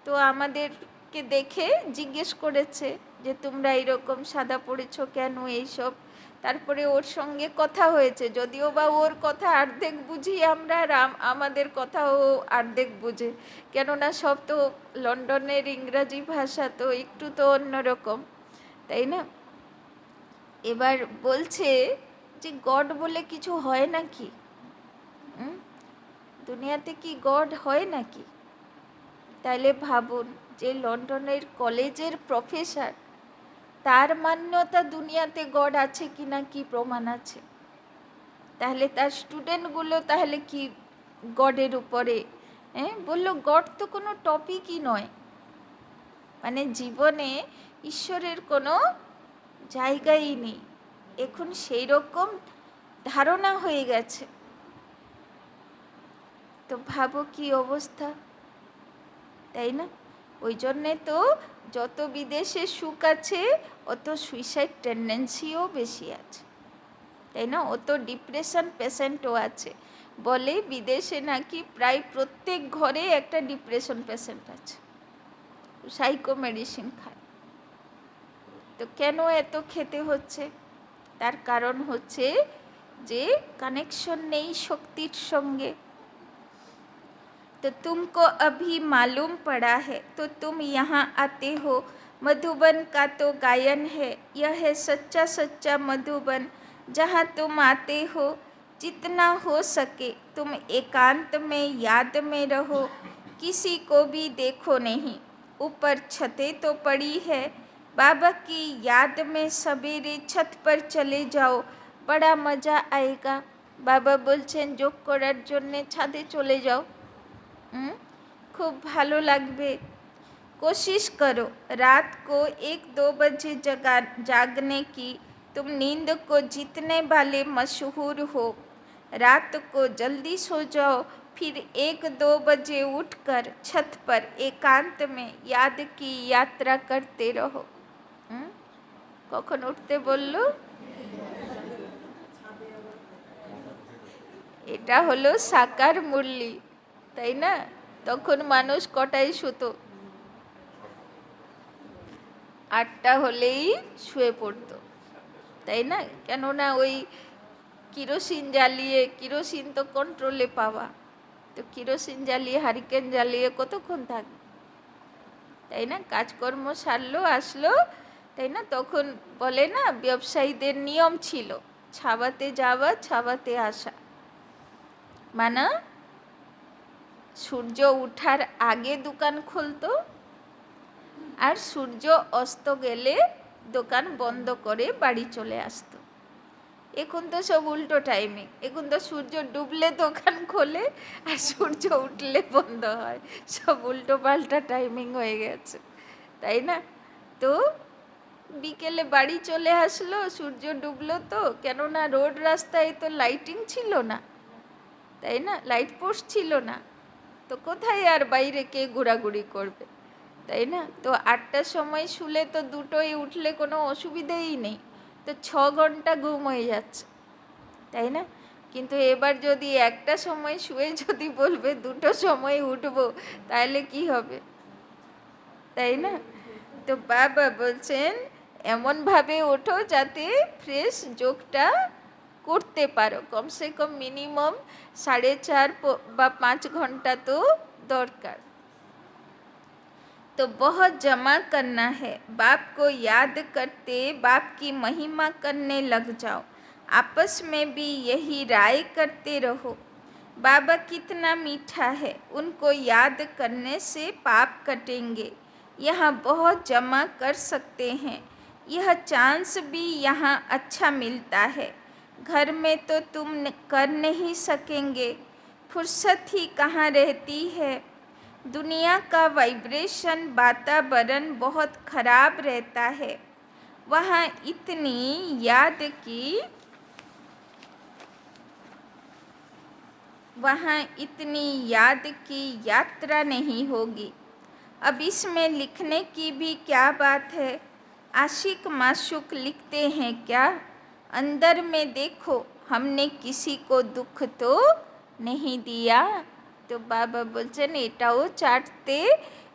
তো আমাদেরকে দেখে জিজ্ঞেস করেছে যে তোমরা এরকম সাদা পড়েছ কেন, এইসব। তারপরে ওর সঙ্গে কথা হয়েছে, যদিও বা ওর কথা অর্ধেক বুঝি আমরা, আর আমাদের কথা ও অর্ধেক বুঝে, কেননা সব তো লন্ডনের ইংরাজি ভাষা, তো একটু তো অন্যরকম, তাই না? এবার বলছে যে গড বলে কিছু হয় নাকি, দুনিয়াতে কি গড হয় নাকি? তাহলে ভাবুন যে লন্ডনের কলেজের প্রফেসর, তার মান্যতা দুনিয়াতে গড আছে কি না, কি প্রমাণ আছে? তাহলে তার স্টুডেন্টগুলো তাহলে কি গডের উপরে, হ্যাঁ, বললো গড তো কোনো টপিকই নয়, মানে জীবনে ঈশ্বরের কোনো জায়গাই নেই, এখন সেই রকম ধারণা হয়ে গেছে। তো ভাবো কি অবস্থা, তাই না? ওই জন্যে তো যত বিদেশে সুখ আছে অত সুইসাইড টেন্ডেন্সিও বেশি আছে, তাই না? অত ডিপ্রেশন পেশেন্টও আছে, বলে বিদেশে নাকি প্রায় প্রত্যেক ঘরে একটা ডিপ্রেশন পেশেন্ট আছে, সাইকো মেডিসিন খায়। তো কেন এত খেতে হচ্ছে? তার কারণ হচ্ছে যে কানেকশন নেই শক্তির সঙ্গে। तो तुमको अभी मालूम पड़ा है तो तुम यहाँ आते हो। मधुबन का तो गायन है, यह है सच्चा सच्चा मधुबन जहाँ तुम आते हो। जितना हो सके तुम एकांत में याद में रहो, किसी को भी देखो नहीं। ऊपर छतें तो पड़ी है, बाबा की याद में सवेरे छत पर चले जाओ, बड़ा मज़ा आएगा। बाबा बोलছেন যোগ করার জন্যে ছাদে চলে যাও, खूब ভালো লাগবে। कोशिश करो रात को 1-2 बजे जागने की। तुम नींद को जीतने वाले मशहूर हो। रात को जल्दी सो जाओ, फिर 1-2 बजे उठकर छत पर एकांत में याद की यात्रा करते रहो। কখন উঠতে বললো? এটা হলো সাকার মুরলি, তাই না? তখন মানুষ কটায় শুতো? 8টা হলেই শুয়ে পড়তো, তাই না? কেননা ওই কিরোসিন জ্বালিয়ে, কিরোসিন তো কন্ট্রোলে পাওয়া, তো কিরোসিন জ্বালিয়ে হারিকেন জ্বালিয়ে কতক্ষণ থাকবে, তাই না? কাজকর্ম সারলো আসলো, তাই না? তখন বলে না ব্যবসায়ীদের নিয়ম ছিল ছাবাতে যাওয়া ছাবাতে আসা, মানে সূর্য ওঠার আগে দোকান খুলতো আর সূর্য অস্ত গেলে দোকান বন্ধ করে বাড়ি চলে আসতো। এখন তো সব উল্টো টাইমিং, এখন তো সূর্য ডুবলে দোকান খোলে আর সূর্য উঠলে বন্ধ হয়, সব উল্টো পাল্টা টাইমিং হয়ে গেছে, তাই না? তো বিকেলে বাড়ি চলে আসলো, সূর্য ডুবলো তো, কেননা রোড রাস্তায় তো লাইটিং ছিল না, তাই না? লাইট পোস্ট ছিল না, তো কোথায় আর বাইরে কে ঘোরাঘুরি করবে, তাই না? তো 8টার সময় শুলে তো 2টোয় উঠলে কোনো অসুবিধেই নেই, তো 6 ঘন্টা ঘুম হয়ে যাচ্ছে, তাই না? কিন্তু এবার যদি 1টা সময় শুয়ে যদি বলবে 2টো সময় উঠবো, তাহলে কি হবে, তাই না? তো বাবা বলছেন এমনভাবে ওঠো যাতে ফ্রেশ যোগটা করতে পারো, কমসে কম মিনিমাম 4.5 বা 5 ঘন্টা তো দরকার। तो बहुत जमा करना है, बाप को याद करते बाप की महिमा करने लग जाओ, आपस में भी यही राय करते रहो। बाबा कितना मीठा है, उनको याद करने से पाप कटेंगे। यहाँ बहुत जमा कर सकते हैं, यह चांस भी यहाँ अच्छा मिलता है, घर में तो तुम कर नहीं सकेंगे, फुर्सत ही कहाँ रहती है। दुनिया का वाइब्रेशन वातावरण बहुत खराब रहता है, वहाँ इतनी याद की यात्रा नहीं होगी। अब इसमें लिखने की भी क्या बात है, आशिक माशूक लिखते हैं क्या, अंदर में देखो हमने किसी को दुख तो नहीं दिया। তো বাবা বলছেন এটাও চাটতে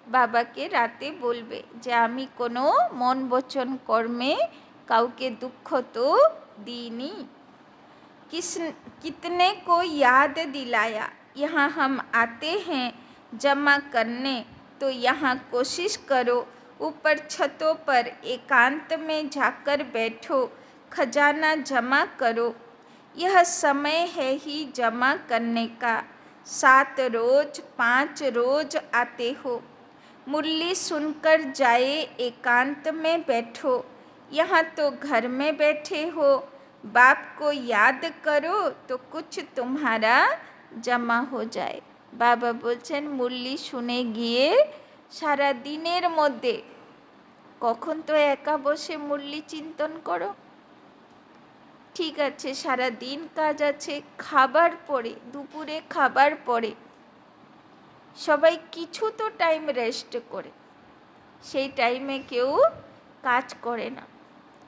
বাবাকে রাতে বলবে যে আমি কোনো মন বচন কর্মে কাউকে দুঃখ তো দিইনি। कितने को याद दिलाया, यहाँ हम आते हैं जमा करने, तो यहाँ कोशिश करो ऊपर छतों पर एकांत में जाकर बैठो, खजाना जमा करो, यह समय है ही जमा करने का। 7 रोज 5 रोज आते हो, मुरली सुनकर जाए एकांत में बैठो, यहाँ तो घर में बैठे हो, बाप को याद करो तो कुछ तुम्हारा जमा हो जाए। বাবা বলছেন মুরলি শুনে গিয়ে সারা দিনের মধ্যে কখন তো একা বসে মুরলি চিন্তন করো, ঠিক আছে সারা দিন কাজ আছে, খাবার পরে দুপুরে খাবার পরে সবাই কিছু তো টাইম রেস্ট করে, সেই টাইমে কেউ কাজ করে না,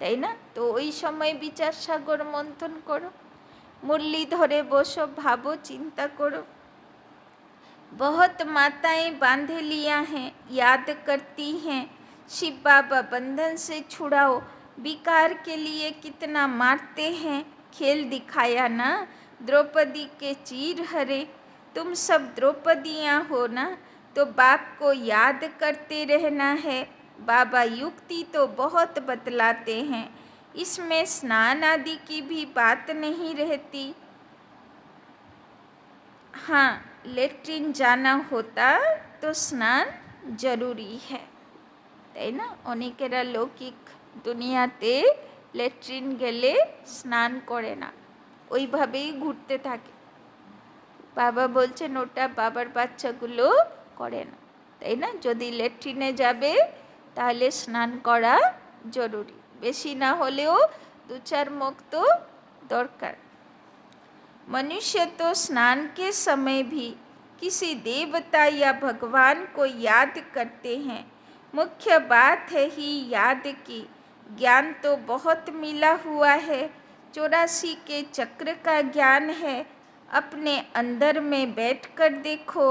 তাই না? তো ওই সময় বিচার সাগর মন্থন করো, मुरली धरे बसो, भावो चिंता करो। बहुत माताएं बांधे लिया हैं, याद करती हैं शिव बाबा बंधन से छुड़ाओ, विकार के लिए कितना मारते हैं, खेल दिखाया ना द्रौपदी के चीर हरे। तुम सब द्रौपदियाँ हो ना, तो बाप को याद करते रहना है। बाबा युक्ति तो बहुत बतलाते हैं, इसमें स्नान आदि की भी बात नहीं रहती। हाँ, लेट्रिन जाना होता तो स्नान जरूरी है, তাই না? অনেকেরা লৌকিক দুনিয়াতে ল্যাট্রিন গেলে স্নান করে না, ওইভাবেই ঘুরতে থাকে। বাবা বলছেন ওটা বাবার বাচ্চাগুলো করে না, তাই না? যদি ল্যাট্রিনে যাবে তাহলে স্নান করা জরুরি, বেশি না হলেও 2-4 মগ তো दरकार। मनुष्य तो स्नान के समय भी किसी देवता या भगवान को याद करते हैं। मुख्य बात है ही याद की। ज्ञान तो बहुत मिला हुआ है, 84 के चक्र का ज्ञान है। अपने अंदर में बैठकर देखो,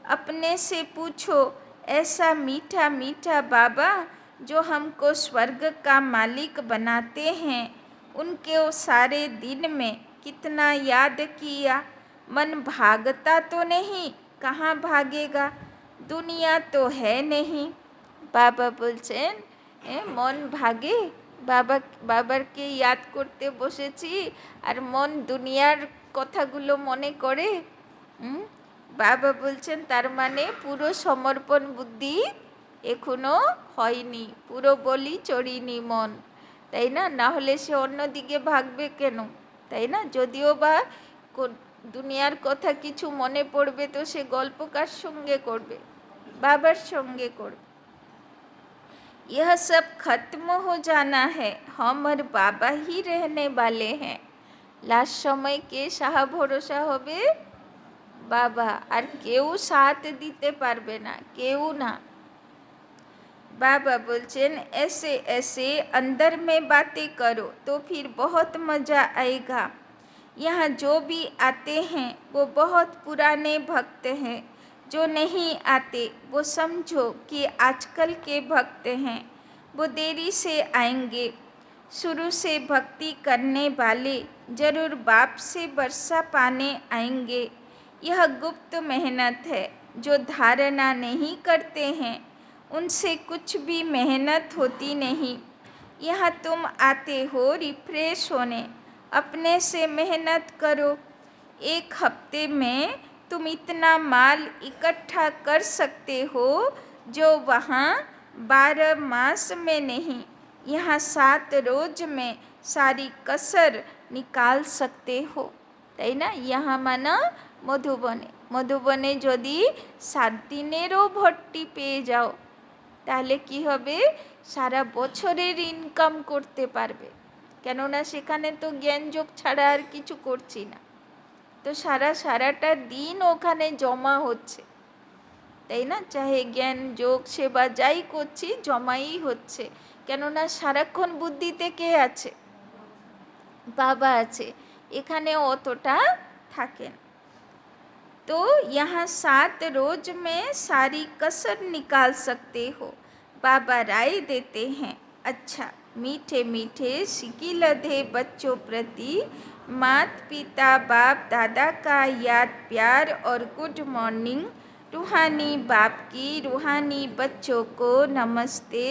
अपने से पूछो, ऐसा मीठा मीठा बाबा जो हमको स्वर्ग का मालिक बनाते हैं, उनके वो सारे दिन में कितना याद किया। मन भागता तो नहीं, कहाँ भागेगा, दुनिया तो है नहीं। बाबा বলছেন মন ভাগে, বাবাকে ইয়াদ করতে বসেছি আর মন দুনিয়ার কথাগুলো মনে করে। বাবা বলছেন তার মানে পুরো সমর্পণ বুদ্ধি এখনো হয়নি, পুরো বলি চড়িনি মন, তাই না? না হলে সে অন্যদিকে ভাগবে কেন, তাই না? যদিও বা দুনিয়ার কথা কিছু মনে পড়বে তো সে গল্প কার সঙ্গে করবে? বাবার সঙ্গে করবে। यह सब खत्म हो जाना है, हम और बाबा ही रहने वाले हैं। लास्ट समय के সাহা ভরসা হবে? বাবা, আর কেউ সাথ দিতে পারবে না, কেউ না। बाबा बोलचेन ऐसे ऐसे अंदर में बातें करो तो फिर बहुत मज़ा आएगा। यहाँ जो भी आते हैं वो बहुत पुराने भक्त हैं, जो नहीं आते वो समझो कि आजकल के भक्त हैं, वो देरी से आएंगे। शुरू से भक्ति करने वाले ज़रूर बाप से वर्षा पाने आएंगे। यह गुप्त मेहनत है, जो धारणा नहीं करते हैं उनसे कुछ भी मेहनत होती नहीं। यहाँ तुम आते हो रिफ्रेश होने, अपने से मेहनत करो। एक हफ्ते में तुम इतना माल इकट्ठा कर सकते हो जो वहाँ 12 मास में नहीं, यहाँ 7 रोज में सारी कसर निकाल सकते हो, তাই না? यहाँ माना মধুবনে, মধুবনে যদি 7 দিনেরও ভর্তি পেয়ে যাও তাহলে কি হবে? সারা বছরের ইনকাম করতে পারবে, কেননা সেখানে তো জ্ঞানযোগ ছাড়া আর কিছু করছি না, তো সারাটা দিন ওখানে জমা হচ্ছে, তাই না? চাহে জ্ঞান যোগ সেবা যাই করছি জমাই হচ্ছে, কেননা সারাক্ষণ বুদ্ধিতে কে আছে? বাবা আছে, এখানে অতটা থাকেন। तो यहाँ 7 रोज में सारी कसर निकाल सकते हो, बाबा राय देते हैं। अच्छा, मीठे मीठे सिकिलधे बच्चों प्रति मात पिता बाप दादा का याद प्यार और गुड मॉर्निंग। रूहानी बाप की रूहानी बच्चों को नमस्ते,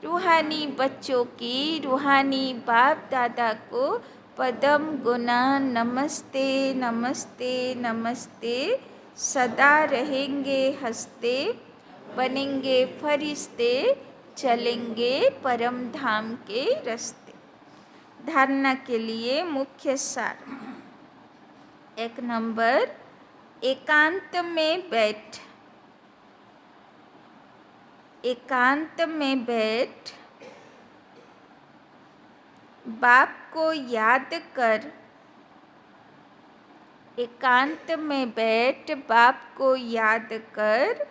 रूहानी बच्चों की रूहानी बाप दादा को पदम गुना नमस्ते नमस्ते नमस्ते। सदा रहेंगे हंसते, बनेंगे फरिश्ते, चलेंगे परम धाम के रास्ते। धारणा के लिए मुख्य सार। 1 नंबर, एकांत में बैठ, एकांत में बैठ बाप को याद कर, एकांत में बैठ बाप को याद कर।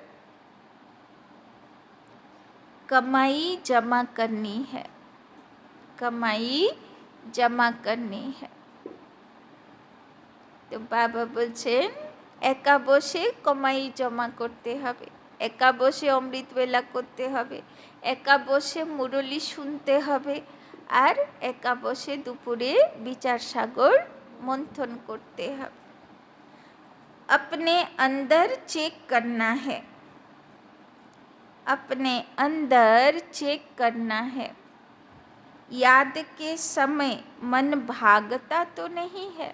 कमाई जमा करनी है, कमाई जमा करनी है। तो बाबा বলছেন একা বসে কমাই জমা করতে হবে, একা বসে অমৃত বেলা করতে হবে, একা বসে মুরলি শুনতে হবে, আর একা বসে দুপুরে বিচার সাগর मंथन करते हैं। अपने अंदर चेक करना है, अपने अंदर चेक करना है। याद के समय मन भागता तो नहीं है,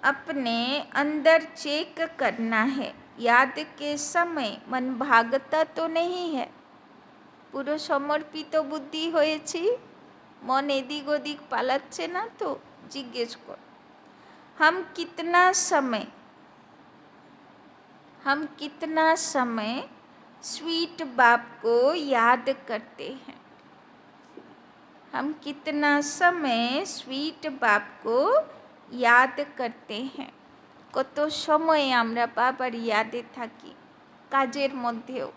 अपने अंदर चेक करना है। याद के समय मन भागता तो नहीं है। পুরো সমর্পিত বুদ্ধি হয়েছি, মন এদিক ওদিক পালাচ্ছে না তো? জিজ্ঞেস কর। हम कितना समय स्वीट बाप को याद करते हैं। हम कितना समय स्वीट बाप को याद करते हैं। কত সময় আমরা বাবার ইয়াদে থাকি, কাজের মধ্যেও।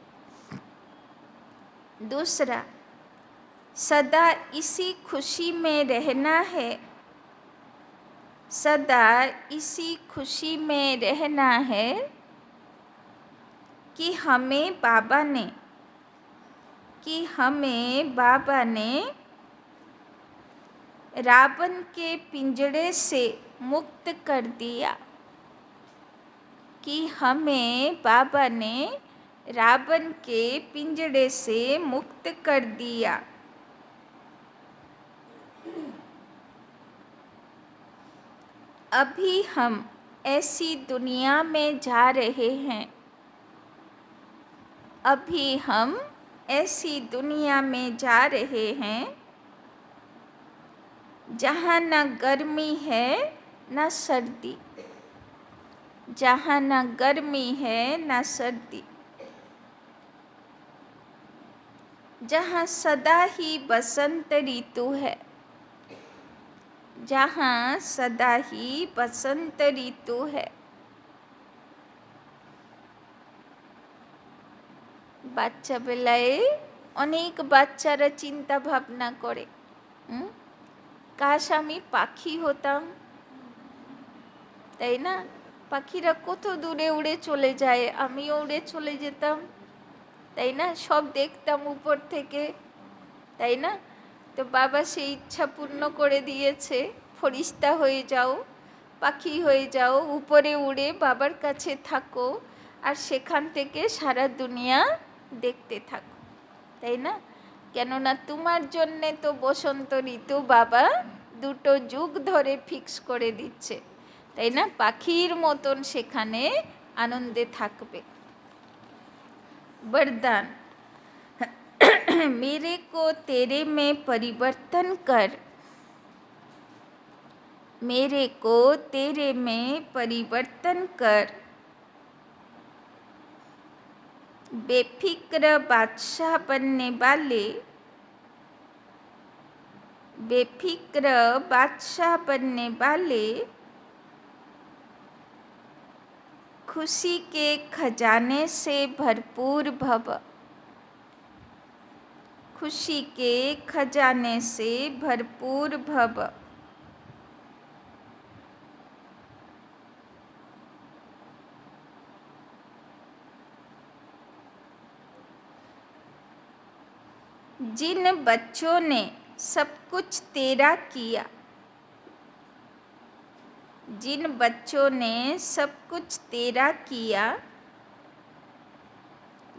दूसरा, सदा इसी खुशी में रहना है। सदा इसी खुशी में रहना है कि हमें बाबा ने रावण के पिंजड़े से मुक्त कर दिया। कि हमें बाबा ने रावण के पिंजड़े से मुक्त कर दिया। अभी हम ऐसी दुनिया में जा रहे हैं। अभी हम ऐसी दुनिया में जा रहे हैं जहाँ न गर्मी है न सर्दी। जहाँ न गर्मी है न सर्दी। जहाँ सदा ही बसंत ऋतु है। जहाँ सदा ही बसंत ऋतु है। বাচ্চা বেলায় অনেক বাচ্চারা চিন্তা ভাবনা করে, কাশ আমি পাখি হতাম, তাই না? পাখিরা কত দূরে উড়ে চলে যায়, আমিও উড়ে চলে যেতাম, তাই না? সব দেখতাম উপর থেকে, তাই না? তো বাবা সেই ইচ্ছা পূর্ণ করে দিয়েছে, ফরিস্তা হয়ে যাও, পাখি হয়ে যাও, উপরে উড়ে বাবার কাছে থাকো, আর সেখান থেকে সারা দুনিয়া দেখতে থাকো, তাই না? কেননা তোমার জন্যে তো বসন্ত ঋতু বাবা 2 যুগ ধরে ফিক্স করে দিচ্ছে, তাই না? পাখির মতন সেখানে আনন্দে থাকবে। वरदान, मेरे को तेरे में परिवर्तन कर। मेरे को तेरे में परिवर्तन कर। बेफिक्र बादशाह बनने वाले, बेफिक्र बादशाह बनने वाले खुशी के खजाने से भरपूर भव। खुशी के खजाने से भरपूर भव। जिन बच्चों ने सब कुछ तेरा किया, जिन बच्चों ने सब कुछ तेरा किया,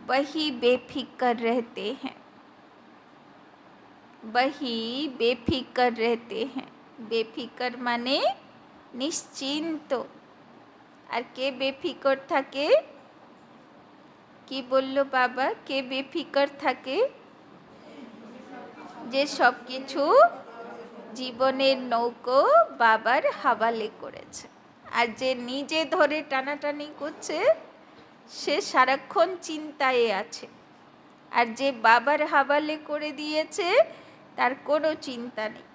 वही बेफिक्र रहते हैं। वही बेफिक्र रहते हैं। बेफिक्र माने निश्चिंत। और के बेफिक्र থাকে? কি বলল বাবা? কে বেফিক্র থাকে? যে সব কিছু জীবনের নৌকো বাবার হাওয়ালে করেছে, আর যে নিজে ধরে টানাটানি করছে সে সারাক্ষণ চিন্তায় আছে। আর যে বাবার হাওয়ালে করে দিয়েছে তার কোনো চিন্তা নেই।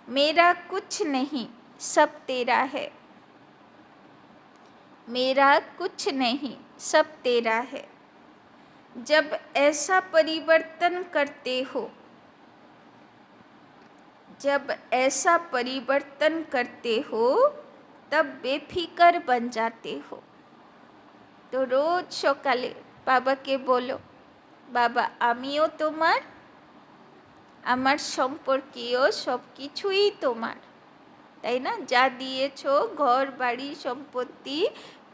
मेरा कुछ नहीं सब तेरा है। मेरा कुछ नहीं सब तेरा है। जब ऐसा परिवर्तन करते हो, जब ऐसा परिवर्तन करते हो तब बेफिक्र बन जाते हो। तो रोज सकाले बाबा के बोलो, बाबा आमियो তোমার, আমার সম্পর্কীয় সব কিছুই তোমার, তাই না? যা দিয়েছো, ঘর বাড়ি সম্পত্তি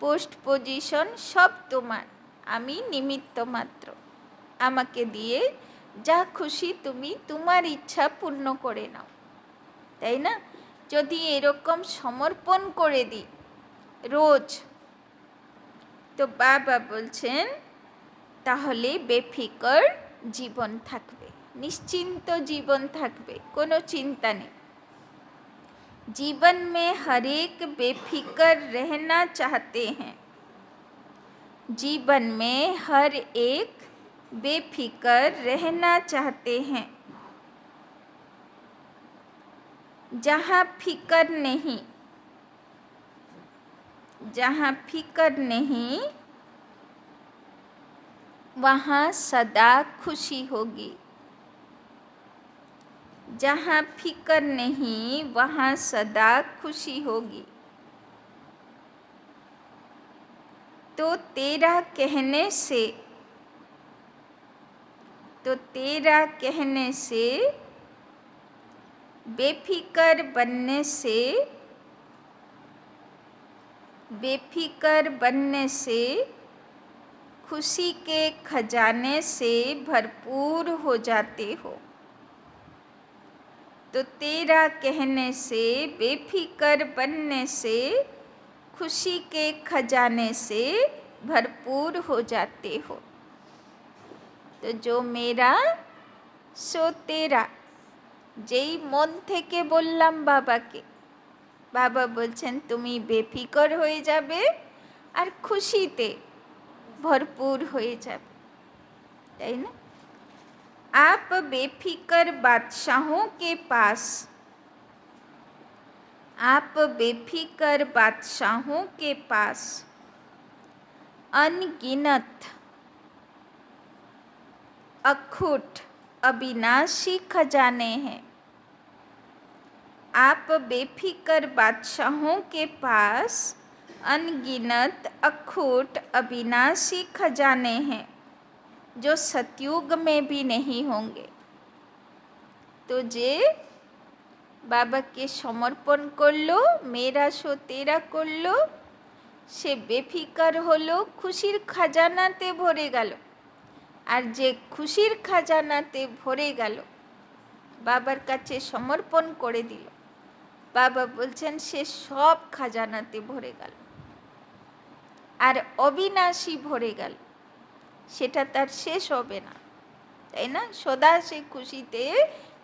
পোস্ট পজিশন সব তোমার, আমি নিমিত্ত মাত্র। আমাকে দিয়ে যা খুশি তুমি তোমার ইচ্ছা পূর্ণ করে নাও, তাই না? যদি এরকম সমর্পণ করে দিই রোজ, তো বাবা বলছেন তাহলে বেফিকর জীবন থাকবে, निश्चिंत जीवन থাকবে, কোনো চিন্তা নেই। जीवन में हर एक बेफिक्र रहना चाहते हैं, जीवन में हर एक बेफिक्र रहना चाहते हैं। जहाँ फिक्र नहीं, जहाँ फिक्र नहीं वहाँ सदा खुशी होगी, जहाँ फिक्र नहीं वहाँ सदा खुशी होगी। तो तेरा कहने से, तो तेरा कहने से, बेफिक्र बनने से, बेफिक्र बनने से खुशी के खजाने से भरपूर हो जाते हो। तो तेरा कहने से, बेफिक्र बनने से खुशी के खजाने से भरपूर हो जाते हो। तो जो मेरा सो तेरा, যেই মন থেকে বললাম বাবাকে, বাবা বলছেন তুমি বেফিকর হয়ে যাবে আর খুশিতে ভরপুর হয়ে যাবে, তাই না? आप बेफिक्र बादशाहों के पास, आप बेफिक्र बादशाहों के पास अनगिनत अखुट अविनाशी खजाने हैं। आप बेफिक्र बादशाहों के पास अनगिनत अखुट अविनाशी खजाने हैं जो सतयुग में भी नहीं होंगे। तो जे বাবাকে সমর্পণ করলো, মেরা সো তেরা করলো, সে বেফিকার হলো, খুশির খাজানাতে ভরে গেল। আর যে খুশির খাজানাতে ভরে গেল, বাবার কাছে সমর্পণ করে দিল, বাবা বলছেন সে সব খাজানাতে ভরে গেল আর অবিনাশী ভরে গেল, সেটা তার শেষ হবে না, তাই না? সদা সে খুশিতে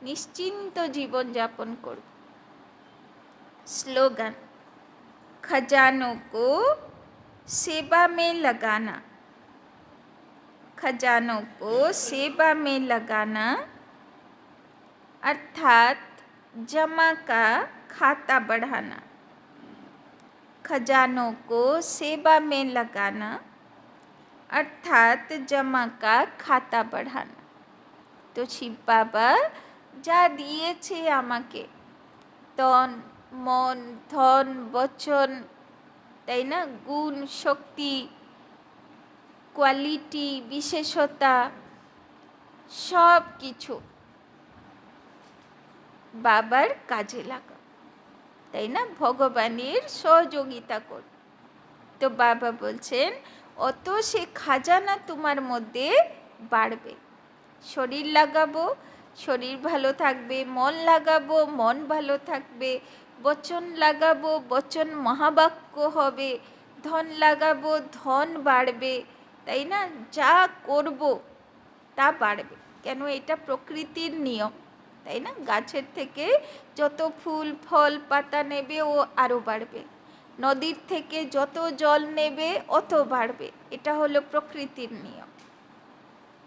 निश्चिंत जीवन यापन करो। स्लोगन, खजानों को सेवा में लगाना, खजानों को सेवा में लगाना अर्थात जमा का खाता बढ़ाना। खजानों को सेवा में लगाना अर्थात जमा का खाता बढ़ाना। तो शिव बाबा যা দিয়েছে আমাকে, তন মন ধন বচন, তাই না, গুণ শক্তি কোয়ালিটি বিশেষতা সব কিছু বাবার কাজে লাগা, তাই না, ভগবানের সহযোগিতা কর। তো বাবা বলছেন অত সে খাজানা তোমার মধ্যে বাড়বে। শরীর লাগাবো, শরীর ভালো থাকবে, মন লাগাবো, মন ভালো থাকবে, বচন লাগাবো, বচন মহাবাক্য হবে, ধন লাগাবো, ধন বাড়বে, তাই না, যা করব তা বাড়বে। কেন? এটা প্রকৃতির নিয়ম, তাই না? গাছের থেকে যত ফুল ফল পাতা নেবে ও আরও বাড়বে, নদীর থেকে যত জল নেবে অত বাড়বে, এটা হলো প্রকৃতির নিয়ম,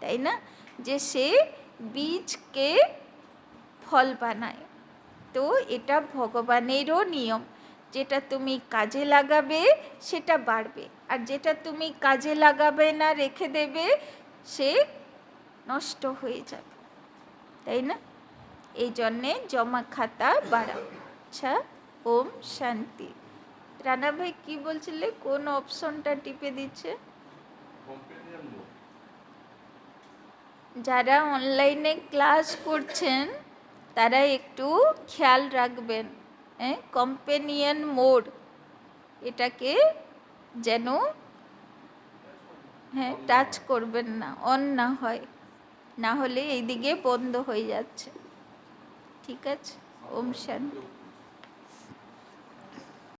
তাই না, যে সে বীজকে ফল বানায়। তো এটা ভগবানেরও নিয়ম, যেটা তুমি কাজে লাগাবে সেটা বাড়বে, আর যেটা তুমি কাজে লাগাবে না রেখে দেবে সে নষ্ট হয়ে যাবে, তাই না? এই জন্যে জমা খাতা বাড়াও। আচ্ছা, ওম শান্তি। রানা ভাই কি বলছিলে, কোন অপশনটা টিপে দিচ্ছে? যারা অনলাইনে ক্লাস করছেন তারা একটু খেয়াল রাখবেন, কম্পেনিয়ন মোড এটাকে যেন টাচ করবেন না, অন না হয়, না হলে এইদিকে বন্ধ হয়ে যাচ্ছে। ঠিক আছে, ওম শান্তি।